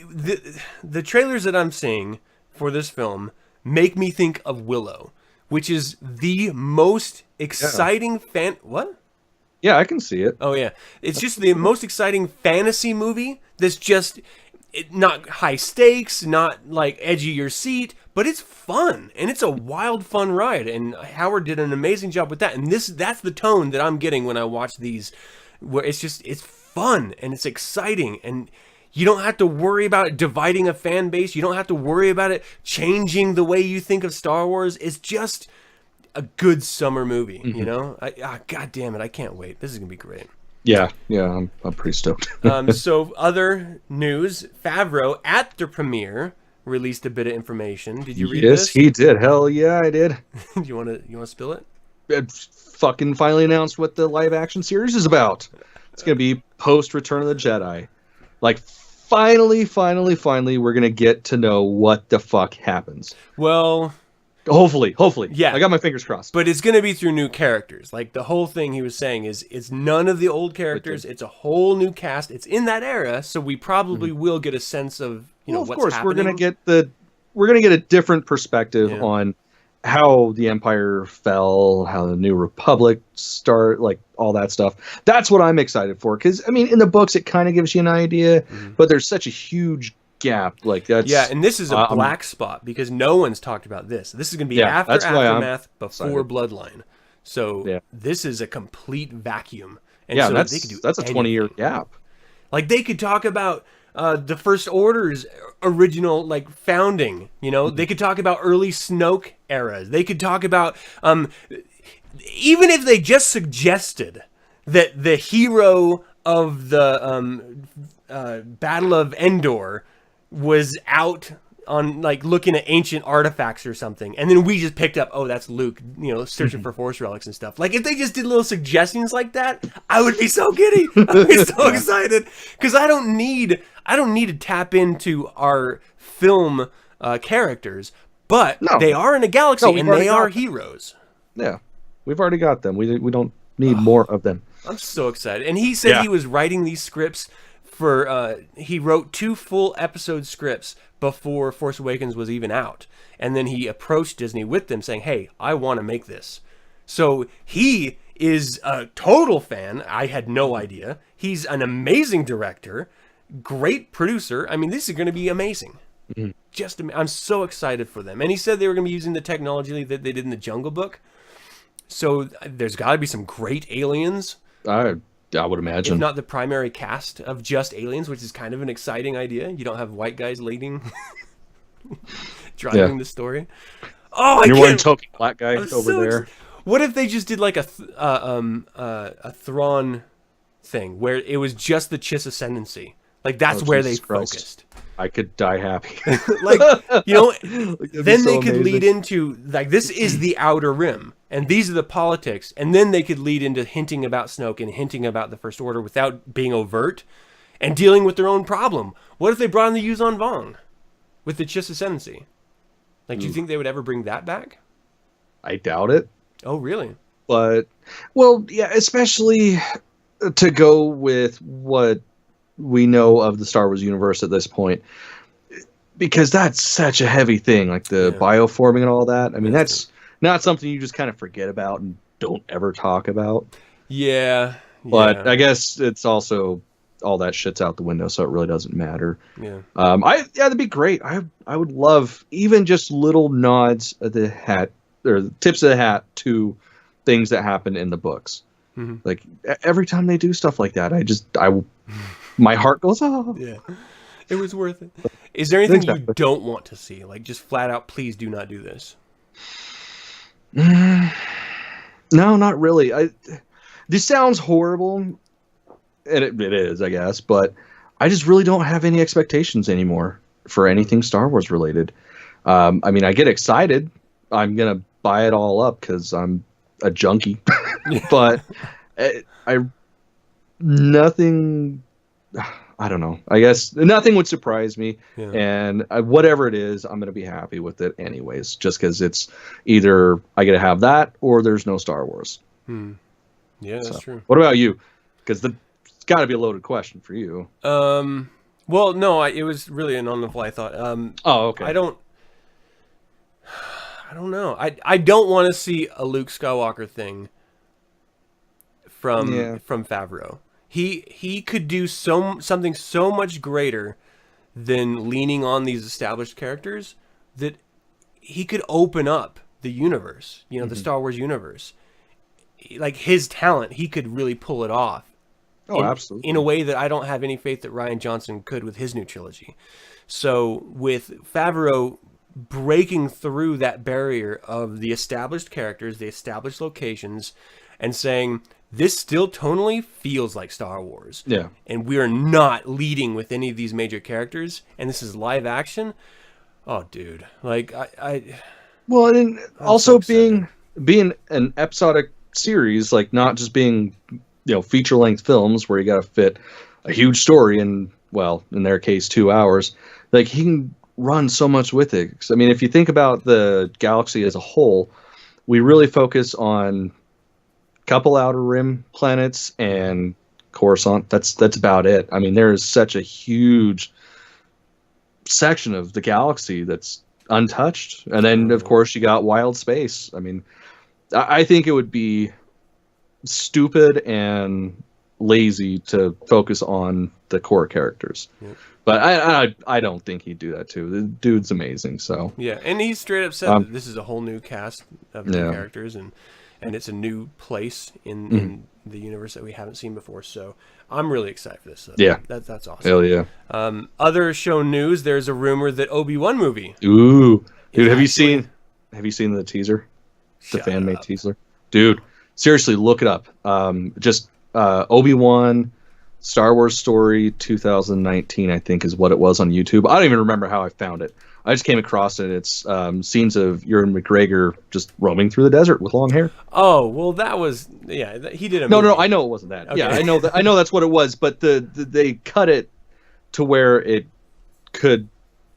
The trailers that I'm seeing for this film make me think of Willow, which is the most exciting What? Yeah, I can see it. Oh yeah, it's just the most exciting fantasy movie. That's just not high stakes, not like edge of your seat, but it's fun and it's a wild, fun ride. And Howard did an amazing job with that. And that's the tone that I'm getting when I watch these, where it's fun and it's exciting, and you don't have to worry about it dividing a fan base. You don't have to worry about it changing the way you think of Star Wars. It's just a good summer movie, God damn it, I can't wait. This is gonna be great. Yeah, I'm pretty stoked. So other news, Favreau at the premiere released a bit of information. Did you read this? Yes, he did. Hell yeah, I did. You want to spill it? It fucking finally announced what the live action series is about. It's gonna be post Return of the Jedi. Like, finally, we're gonna get to know what the fuck happens. Well, hopefully, yeah. I got my fingers crossed. But it's going to be through new characters. Like, the whole thing he was saying is it's none of the old characters. It's a whole new cast. It's in that era, so we probably will get a sense of what's happening. Of course, we're gonna get a different perspective on how the Empire fell, how the New Republic start, like all that stuff. That's what I'm excited for, because I mean, in the books, it kind of gives you an idea, but there's such a huge gap. Like, that's and this is a black spot because no one's talked about this. This is going to be after Aftermath, before Bloodline. So this is a complete vacuum. And so that's they could do a 20-year gap. Like, they could talk about the First Order's original founding. They could talk about early Snoke eras. They could talk about even if they just suggested that the hero of the Battle of Endor was out on looking at ancient artifacts or something, and then we just picked up, oh, that's Luke, searching for Force relics and stuff. Like, if they just did little suggestions like that, I would be so giddy. I'd be so excited, because I don't need to tap into our film characters, but they are in a galaxy and they are heroes. Yeah, we've already got them. We don't need more of them. I'm so excited. And he said he was writing these scripts for he wrote 2 full episode scripts before Force Awakens was even out, and then he approached Disney with them saying, hey, I want to make this. So he is a total fan. I had no idea. He's an amazing director, great producer. I mean, this is going to be amazing. I'm so excited for them. And he said they were going to be using the technology that they did in the Jungle Book, so there's got to be some great aliens. I would imagine. If not the primary cast of just aliens, which is kind of an exciting idea. You don't have white guys leading, driving the story. Oh, you're one token black guy over there. What if they just did like a Thrawn thing where it was just the Chiss Ascendancy? Like, that's where they focused. I could die happy. Then they could lead into, this is the Outer Rim, and these are the politics, and then they could lead into hinting about Snoke and hinting about the First Order without being overt, and dealing with their own problem. What if they brought in the Yuzon Vong with the Chiss Ascendancy? Do you think they would ever bring that back? I doubt it. Oh, really? But, especially to go with what we know of the Star Wars universe at this point, because that's such a heavy thing, like the bioforming and all that. I mean, that's not something you just kind of forget about and don't ever talk about. But I guess it's also all that shit's out the window, so it really doesn't matter. That'd be great. I would love even just little nods of the hat, or tips of the hat, to things that happen in the books. Like, every time they do stuff like that, my heart goes, oh. Yeah, it was worth it. Is there anything Exactly. you don't want to see? Like, just flat out, please do not do this. No, not really. This sounds horrible, and it is, I guess, but I just really don't have any expectations anymore for anything Star Wars related. I mean, I get excited. I'm gonna buy it all up because I'm a junkie, but I nothing. I don't know. I guess nothing would surprise me, Yeah. and whatever it is, I'm gonna be happy with it anyways. Just because it's either I get to have that or there's no Star Wars. Yeah, that's true. What about you? Because it's got to be a loaded question for you. Well, no, it was really an on-the-fly thought. Oh, okay. I don't know. I don't want to see a Luke Skywalker thing from Favreau. He could do something so much greater than leaning on these established characters, that he could open up the universe, the Star Wars universe. Like, his talent, he could really pull it off. Oh, absolutely. In a way that I don't have any faith that Rian Johnson could with his new trilogy. So with Favreau breaking through that barrier of the established characters, the established locations, and saying, this still tonally feels like Star Wars. Yeah. And we are not leading with any of these major characters, and this is live action. Oh, dude. Like, Well, and I'm also so being an episodic series, like not just being, feature length films where you got to fit a huge story in, well, in their case, 2 hours. Like, he can run so much with it. 'Cause, I mean, if you think about the galaxy as a whole, we really focus on a couple outer rim planets and Coruscant. That's about it. I mean, there is such a huge section of the galaxy that's untouched, and then of course you got wild space. I mean, I think it would be stupid and lazy to focus on the core characters. Yep. But I don't think he'd do that too. The dude's amazing. So yeah, and he straight up said that this is a whole new cast of new characters, and it's a new place in the universe that we haven't seen before. So I'm really excited for this stuff. Yeah, that's awesome. Hell yeah. Other show news: there's a rumor that Obi-Wan movie. Ooh, dude, have you seen the teaser? The fan-made teaser, dude. Seriously, look it up. Just Obi-Wan Star Wars Story 2019, I think, is what it was on YouTube. I don't even remember how I found it. I just came across it. It's scenes of Ewan McGregor just roaming through the desert with long hair. Oh, well, that was he did a No, movie. I know it wasn't that. Okay. Yeah, I know that. I know that's what it was. But they cut it to where it could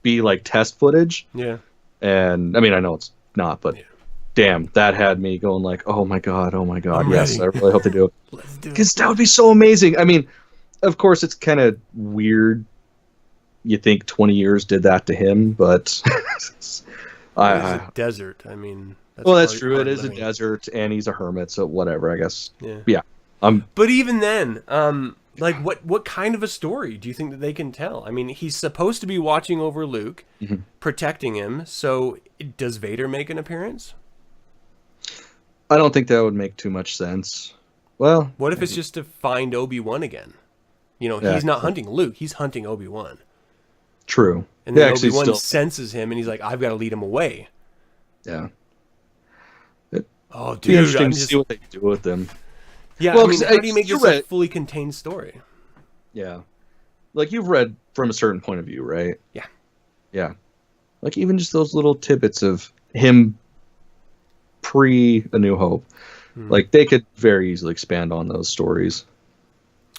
be like test footage. Yeah. And I mean, I know it's not, but damn, that had me going like, oh my god, I'm yes, ready. I really hope they do it. Let's do it. Because that would be so amazing. I mean, of course, it's kind of weird. You think 20 years did that to him, but It's a desert. I mean, that's true. hard It is living. a desert, and he's a hermit, so whatever, I guess. Yeah. Yeah. But even then, like, what kind of a story do you think that they can tell? I mean, he's supposed to be watching over Luke, protecting him. So does Vader make an appearance? I don't think that would make too much sense. Well, What if it's just to find Obi-Wan again? He's not hunting Luke; he's hunting Obi-Wan. true. And then actually Obi-Wan still, senses him, and he's like, "I've got to lead him away." yeah. Oh, It'd be dude, interesting I'm to just see what they do with them. yeah. Well, I mean, 'cause how do you make you're this a right. fully contained story? Yeah. Like, you've read from a certain point of view, right? Yeah. Yeah. Like, even just those little tidbits of him pre A New Hope. Like, they could very easily expand on those stories.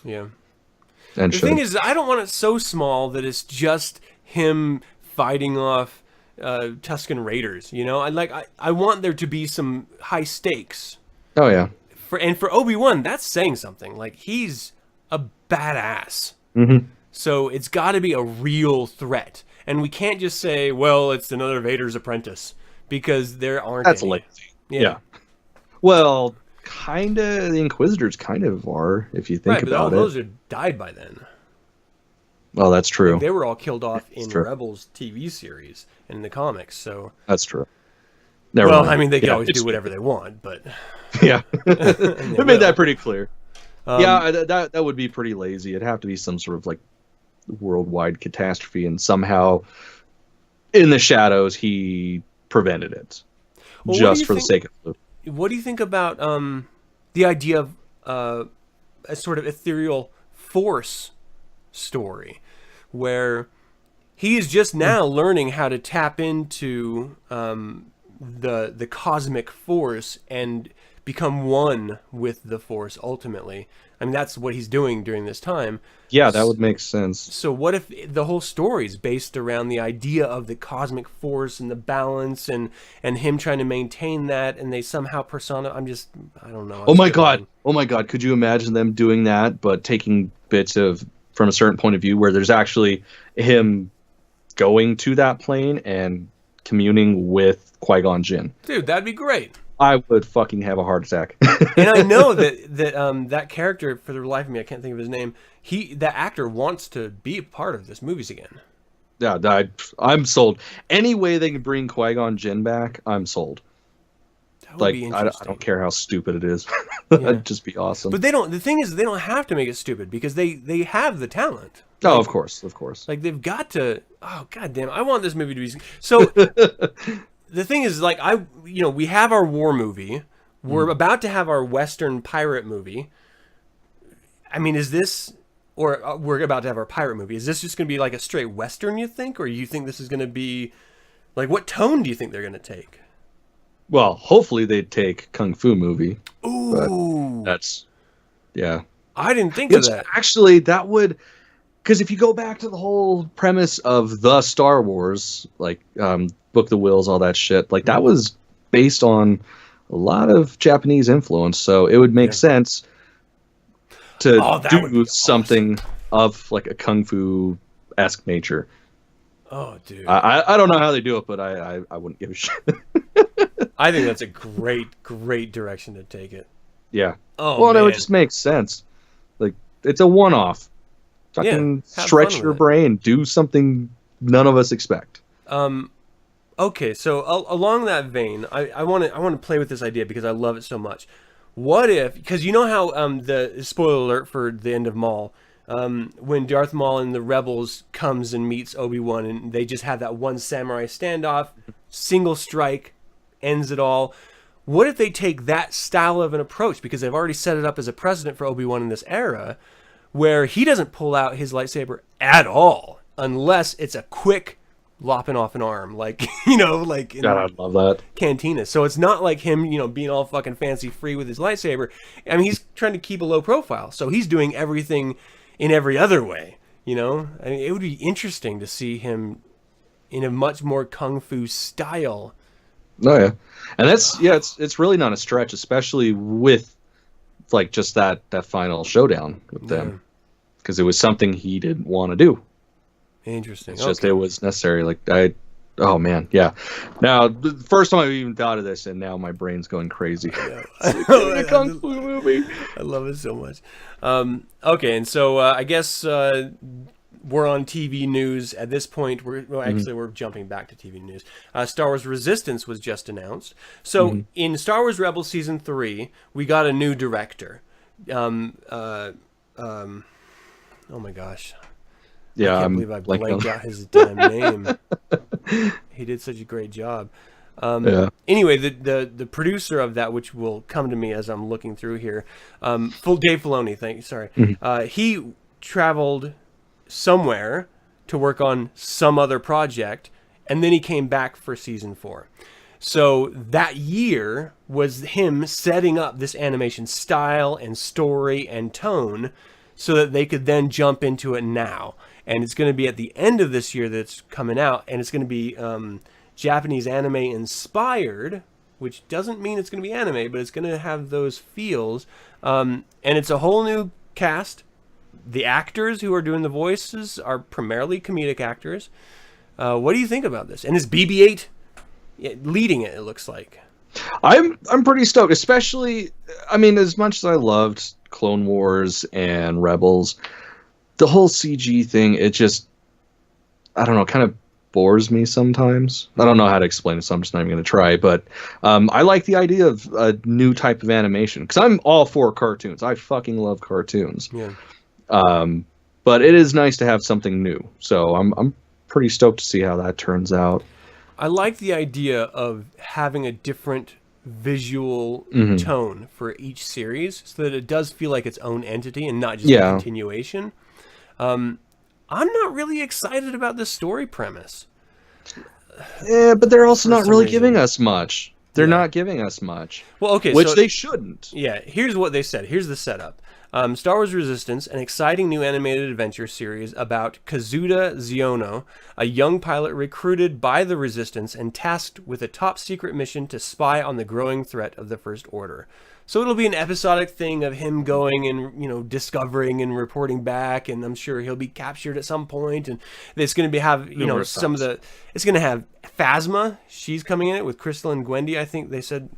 Yeah. And The thing is, I don't want it so small that it's just him fighting off Tusken Raiders. I want there to be some high stakes. oh, yeah. For Obi-Wan, that's saying something. Like, he's a badass. Mm-hmm. So it's got to be a real threat. And we can't just say, well, it's another Vader's apprentice, because there aren't That's any. lazy. Yeah. Well, kind of, the Inquisitors kind of are, if you think Right, but all about it. those are died by then. Well, that's true. They were all killed off in true. Rebels TV series and in the comics. So, That's true. Never well, mind. I mean, they can Yeah, always it's- do whatever they want, but Yeah. they They will. made that pretty clear. Um, Yeah, that would be pretty lazy. It'd have to be some sort of like worldwide catastrophe, and somehow in the shadows he prevented it, Well, just for the sake of it. What do you think about the idea of a sort of ethereal force story, where he is just now learning how to tap into the cosmic force and become one with the force ultimately? I mean, that's what he's doing during this time. Yeah, that would make sense. So what if the whole story is based around the idea of the cosmic force and the balance and him trying to maintain that, and they somehow I don't know. Oh my god, could you imagine them doing that, but taking bits of from a certain point of view where there's actually him going to that plane and communing with Qui-Gon Jinn? Dude, that'd be great. I would fucking have a heart attack. And I know that character, for the life of me, I can't think of his name. That actor wants to be a part of this movies again. Yeah, I'm sold. Any way they can bring Qui-Gon Jinn back, I'm sold. That would be I interesting. don't care how stupid it is. Yeah. That'd just be awesome. But the thing is, they don't have to make it stupid because they have the talent. Oh, of course. Like, they've got to. Oh, goddamn! I want this movie to be so. The thing is, like, we have our war movie. We're about to have our Western pirate movie. I mean, is this, or we're about to have our pirate movie? Is this just going to be like a straight Western, you think, or you think this is going to be, like, what tone do you think they're going to take? Well, hopefully they'd take Kung Fu movie. Ooh, that's, yeah. I didn't think of that. Actually, that would, because if you go back to the whole premise of the Star Wars, like Book of the Wills, all that shit, like that was based on a lot of Japanese influence, so it would make sense to do something of like a Kung Fu-esque nature. Oh, dude. I don't know how they do it, but I wouldn't give a shit. I think that's a great direction to take it. Yeah. Oh, well, man. no, it just makes sense. Like, it's a one-off. Fucking stretch your brain. Do something none of us expect. Okay, so along that vein, I want to play with this idea because I love it so much. What if, because you know how the spoiler alert for the end of Maul, when Darth Maul and the rebels comes and meets Obi-Wan, and they just have that one samurai standoff, single strike, ends it all. What if they take that style of an approach, because they've already set it up as a precedent for Obi-Wan in this era, where he doesn't pull out his lightsaber at all unless it's a quick lopping off an arm, like, like in God, I love that. Cantina. So it's not like him, being all fucking fancy free with his lightsaber. I mean, he's trying to keep a low profile, so he's doing everything in every other way. I mean, it would be interesting to see him in a much more kung fu style. Oh yeah, and it's really not a stretch, especially with like just that final showdown with them, because it was something he didn't want to do. Interesting. It's just it was necessary. Like oh man, yeah. Now the first time I even thought of this, and now my brain's going crazy. Yeah. It's a kung fu movie. I love it so much. Okay, and so I guess we're on TV news at this point. We're jumping back to TV news. Star Wars Resistance was just announced. So in Star Wars Rebels Season 3, we got a new director. Oh my gosh. Yeah, I can't believe I blanked out his damn name. He did such a great job. Anyway, the producer of that, which will come to me as I'm looking through here, Dave Filoni, he traveled somewhere to work on some other project, and then he came back for season 4. So that year was him setting up this animation style and story and tone so that they could then jump into it now. And it's going to be at the end of this year that's coming out, and it's going to be Japanese anime inspired, which doesn't mean it's going to be anime, but it's going to have those feels. And it's a whole new cast. The actors who are doing the voices are primarily comedic actors. What do you think about this? And is BB-8 leading it, it looks like? I'm pretty stoked, especially, I mean, as much as I loved Clone Wars and Rebels, the whole CG thing, it just, I don't know, kind of bores me sometimes. I don't know how to explain it, so I'm just not even going to try. But I like the idea of a new type of animation, because I'm all for cartoons. I fucking love cartoons. Yeah. But it is nice to have something new. So I'm pretty stoked to see how that turns out. I like the idea of having a different visual tone for each series so that it does feel like its own entity and not just a continuation. I'm not really excited about the story premise. Yeah, but they're also not really giving us much. They're not giving us much. Well, okay, which they shouldn't. Yeah, here's what they said. Here's the setup. Star Wars Resistance, an exciting new animated adventure series about Kazuda Xiono, a young pilot recruited by the Resistance and tasked with a top-secret mission to spy on the growing threat of the First Order. So it'll be an episodic thing of him going and, discovering and reporting back, and I'm sure he'll be captured at some point, and it's going to have, some of the... It's going to have Phasma. She's coming in it with Crystal and Gwendy. I think they said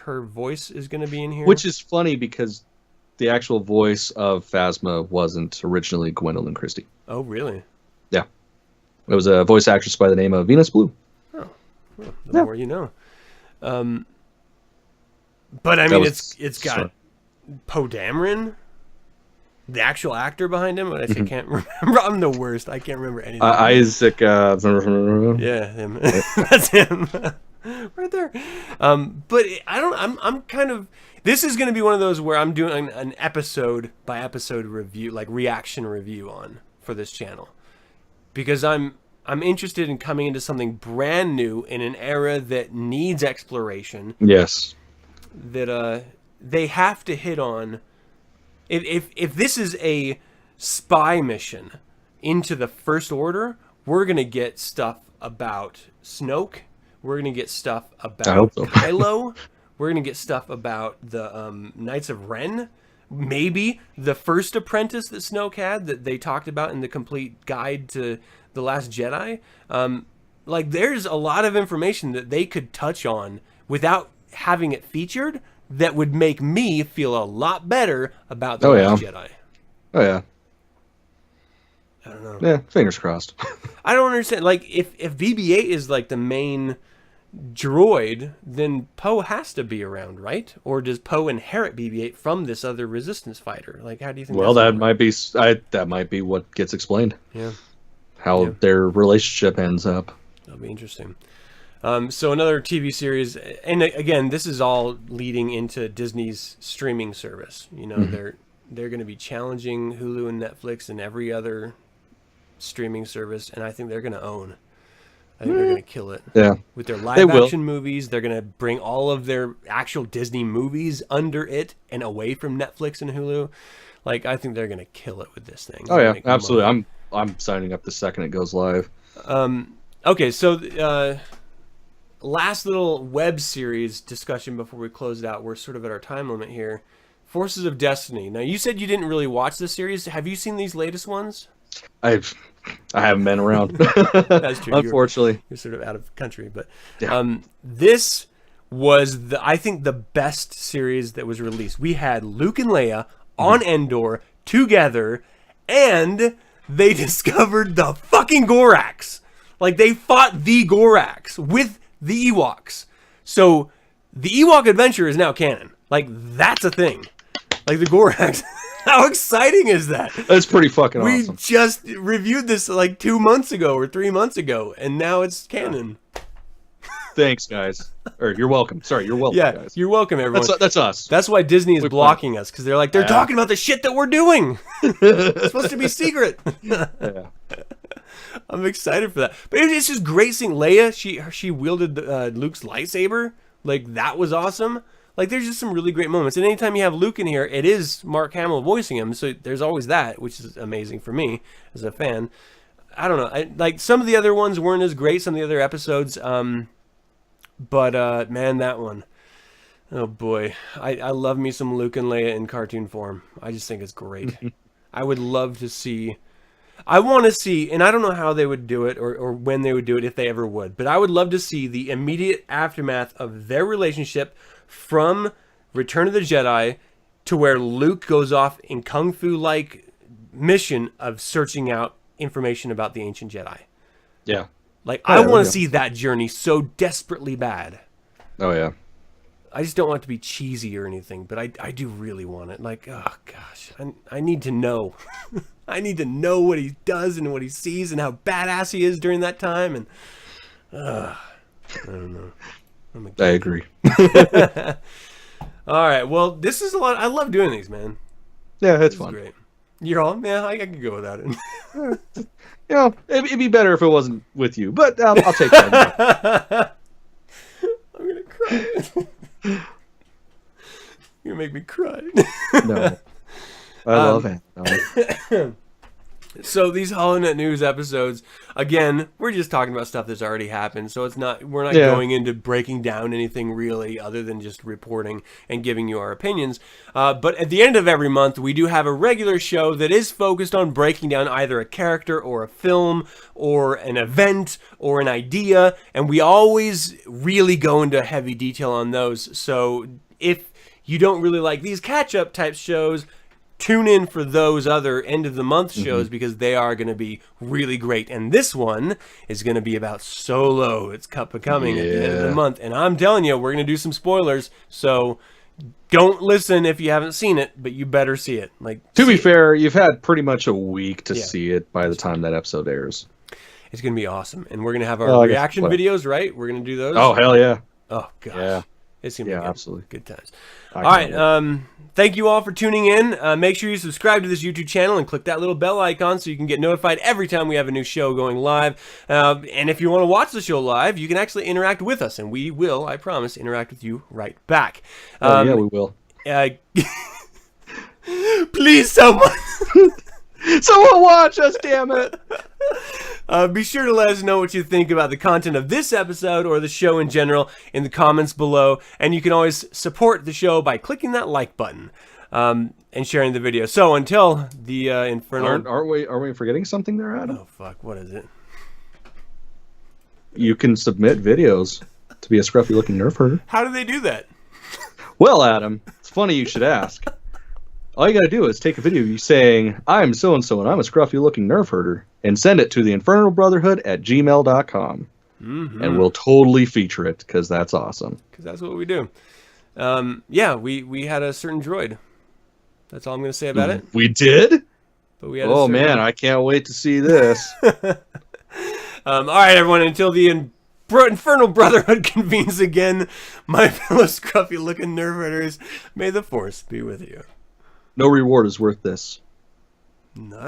her voice is going to be in here. Which is funny because the actual voice of Phasma wasn't originally Gwendolyn Christie. Oh, really? Yeah. It was a voice actress by the name of Venus Blue. Oh, well, the more you know. But I mean, it's got Poe Dameron, the actual actor behind him. I actually can't remember. I'm the worst. I can't remember anything. Isaac. Yeah, him. That's him. Right there. But I'm kind of. This is going to be one of those where I'm doing an episode by episode review, like reaction review for this channel, because I'm interested in coming into something brand new in an era that needs exploration. Yes. That they have to hit on. If this is a spy mission into the First Order, we're gonna get stuff about Snoke. We're gonna get stuff about Kylo. We're gonna get stuff about the Knights of Ren. Maybe the first apprentice that Snoke had that they talked about in the complete guide to The Last Jedi. There's a lot of information that they could touch on without having it featured that would make me feel a lot better about The Last Jedi. Oh, yeah. I don't know. Yeah, fingers crossed. I don't understand. If BB-8 is, the main droid, then Poe has to be around, right? Or does Poe inherit BB-8 from this other Resistance fighter? How do you think? Well, that might be what gets explained. Yeah. How their relationship ends up. That'll be interesting. So another TV series, and again, this is all leading into Disney's streaming service. They're going to be challenging Hulu and Netflix and every other streaming service, and I think they're going to own. I think they're going to kill it. Yeah. With their live-action movies, they're going to bring all of their actual Disney movies under it and away from Netflix and Hulu. I think they're going to kill it with this thing. Oh yeah, absolutely. I'm signing up the second it goes live. Okay, so last little web series discussion before we close it out. We're sort of at our time limit here. Forces of Destiny. Now, you said you didn't really watch this series. Have you seen these latest ones? I haven't been around. That's true. Unfortunately, you're sort of out of country, but yeah. This was I think the best series that was released. We had Luke and Leia on Endor together, and they discovered the fucking Gorax. They fought the Gorax with the Ewoks. So the Ewok adventure is now canon. That's a thing. The Gorax. How exciting is that? That's pretty fucking awesome. We just reviewed this 2 months ago or 3 months ago, and now it's canon. Thanks, guys. Or you're welcome. Sorry, you're welcome, guys. You're welcome, everyone. That's us. That's why Disney is blocking us, because they're they're talking about the shit that we're doing. It's supposed to be secret. Yeah. I'm excited for that. But it's just great seeing Leia. She wielded Luke's lightsaber. That was awesome. There's just some really great moments. And anytime you have Luke in here, it is Mark Hamill voicing him. So there's always that, which is amazing for me as a fan. I don't know. Some of the other ones weren't as great, some of the other episodes. But man, that one. Oh boy. I love me some Luke and Leia in cartoon form. I just think it's great. I would love to see... I want to see, and I don't know how they would do it or when they would do it, if they ever would, but I would love to see the immediate aftermath of their relationship from Return of the Jedi to where Luke goes off in Kung Fu-like mission of searching out information about the ancient Jedi. Yeah. I want to see that journey so desperately bad. Oh, yeah. I just don't want it to be cheesy or anything, but I do really want it. Like, oh gosh, I need to know. I need to know what he does and what he sees and how badass he is during that time. And I don't know. I agree. All right. Well, this is a lot. I love doing these, man. Yeah, it's This fun. is great. You're all, yeah, I could go without it. You know, it'd be better if it wasn't with you, but I'll take that. I'm gonna cry. You're gonna make me cry. No, I love it. So these HoloNet news episodes, again, we're just talking about stuff that's already happened. So we're not going into breaking down anything really, other than just reporting and giving you our opinions. But at the end of every month, we do have a regular show that is focused on breaking down either a character or a film or an event or an idea, and we always really go into heavy detail on those. So if you don't really like these catch-up type shows, tune in for those other end of the month shows because they are going to be really great. And this one is going to be about Solo. It's coming at the end of the month. And I'm telling you, we're going to do some spoilers. So don't listen if you haven't seen it, but you better see it. To be fair, you've had pretty much a week to see it by the time that episode airs. It's going to be awesome. And we're going to have our reaction videos, right? We're going to do those. Oh, hell yeah. Oh, gosh. Yeah. It's going to be absolutely good times. All right. Thank you all for tuning in. Make sure you subscribe to this YouTube channel and click that little bell icon so you can get notified every time we have a new show going live. And if you want to watch the show live, you can actually interact with us, and we will, I promise, interact with you right back. Yeah, we will. Please, someone. Someone watch us, damn it. Be sure to let us know what you think about the content of this episode or the show in general in the comments below. And you can always support the show by clicking that like button and sharing the video. So until the Infernal... Are we forgetting something there, Adam? Oh, fuck. What is it? You can submit videos to be a Scruffy Looking Nerf Herder. How do they do that? Well, Adam, it's funny you should ask. All you gotta do is take a video of you saying, I'm so-and-so and I'm a Scruffy Looking Nerf Herder, and send it to the infernalbrotherhood@gmail.com. And we'll totally feature it, because that's awesome. Because that's what we do. Yeah, we had a certain droid. That's all I'm going to say about it. We did? But we had man, I can't wait to see this. All right, everyone, until the Infernal Brotherhood convenes again, my fellow Scruffy Looking Nerf Herders, may the Force be with you. No reward is worth this. Nice.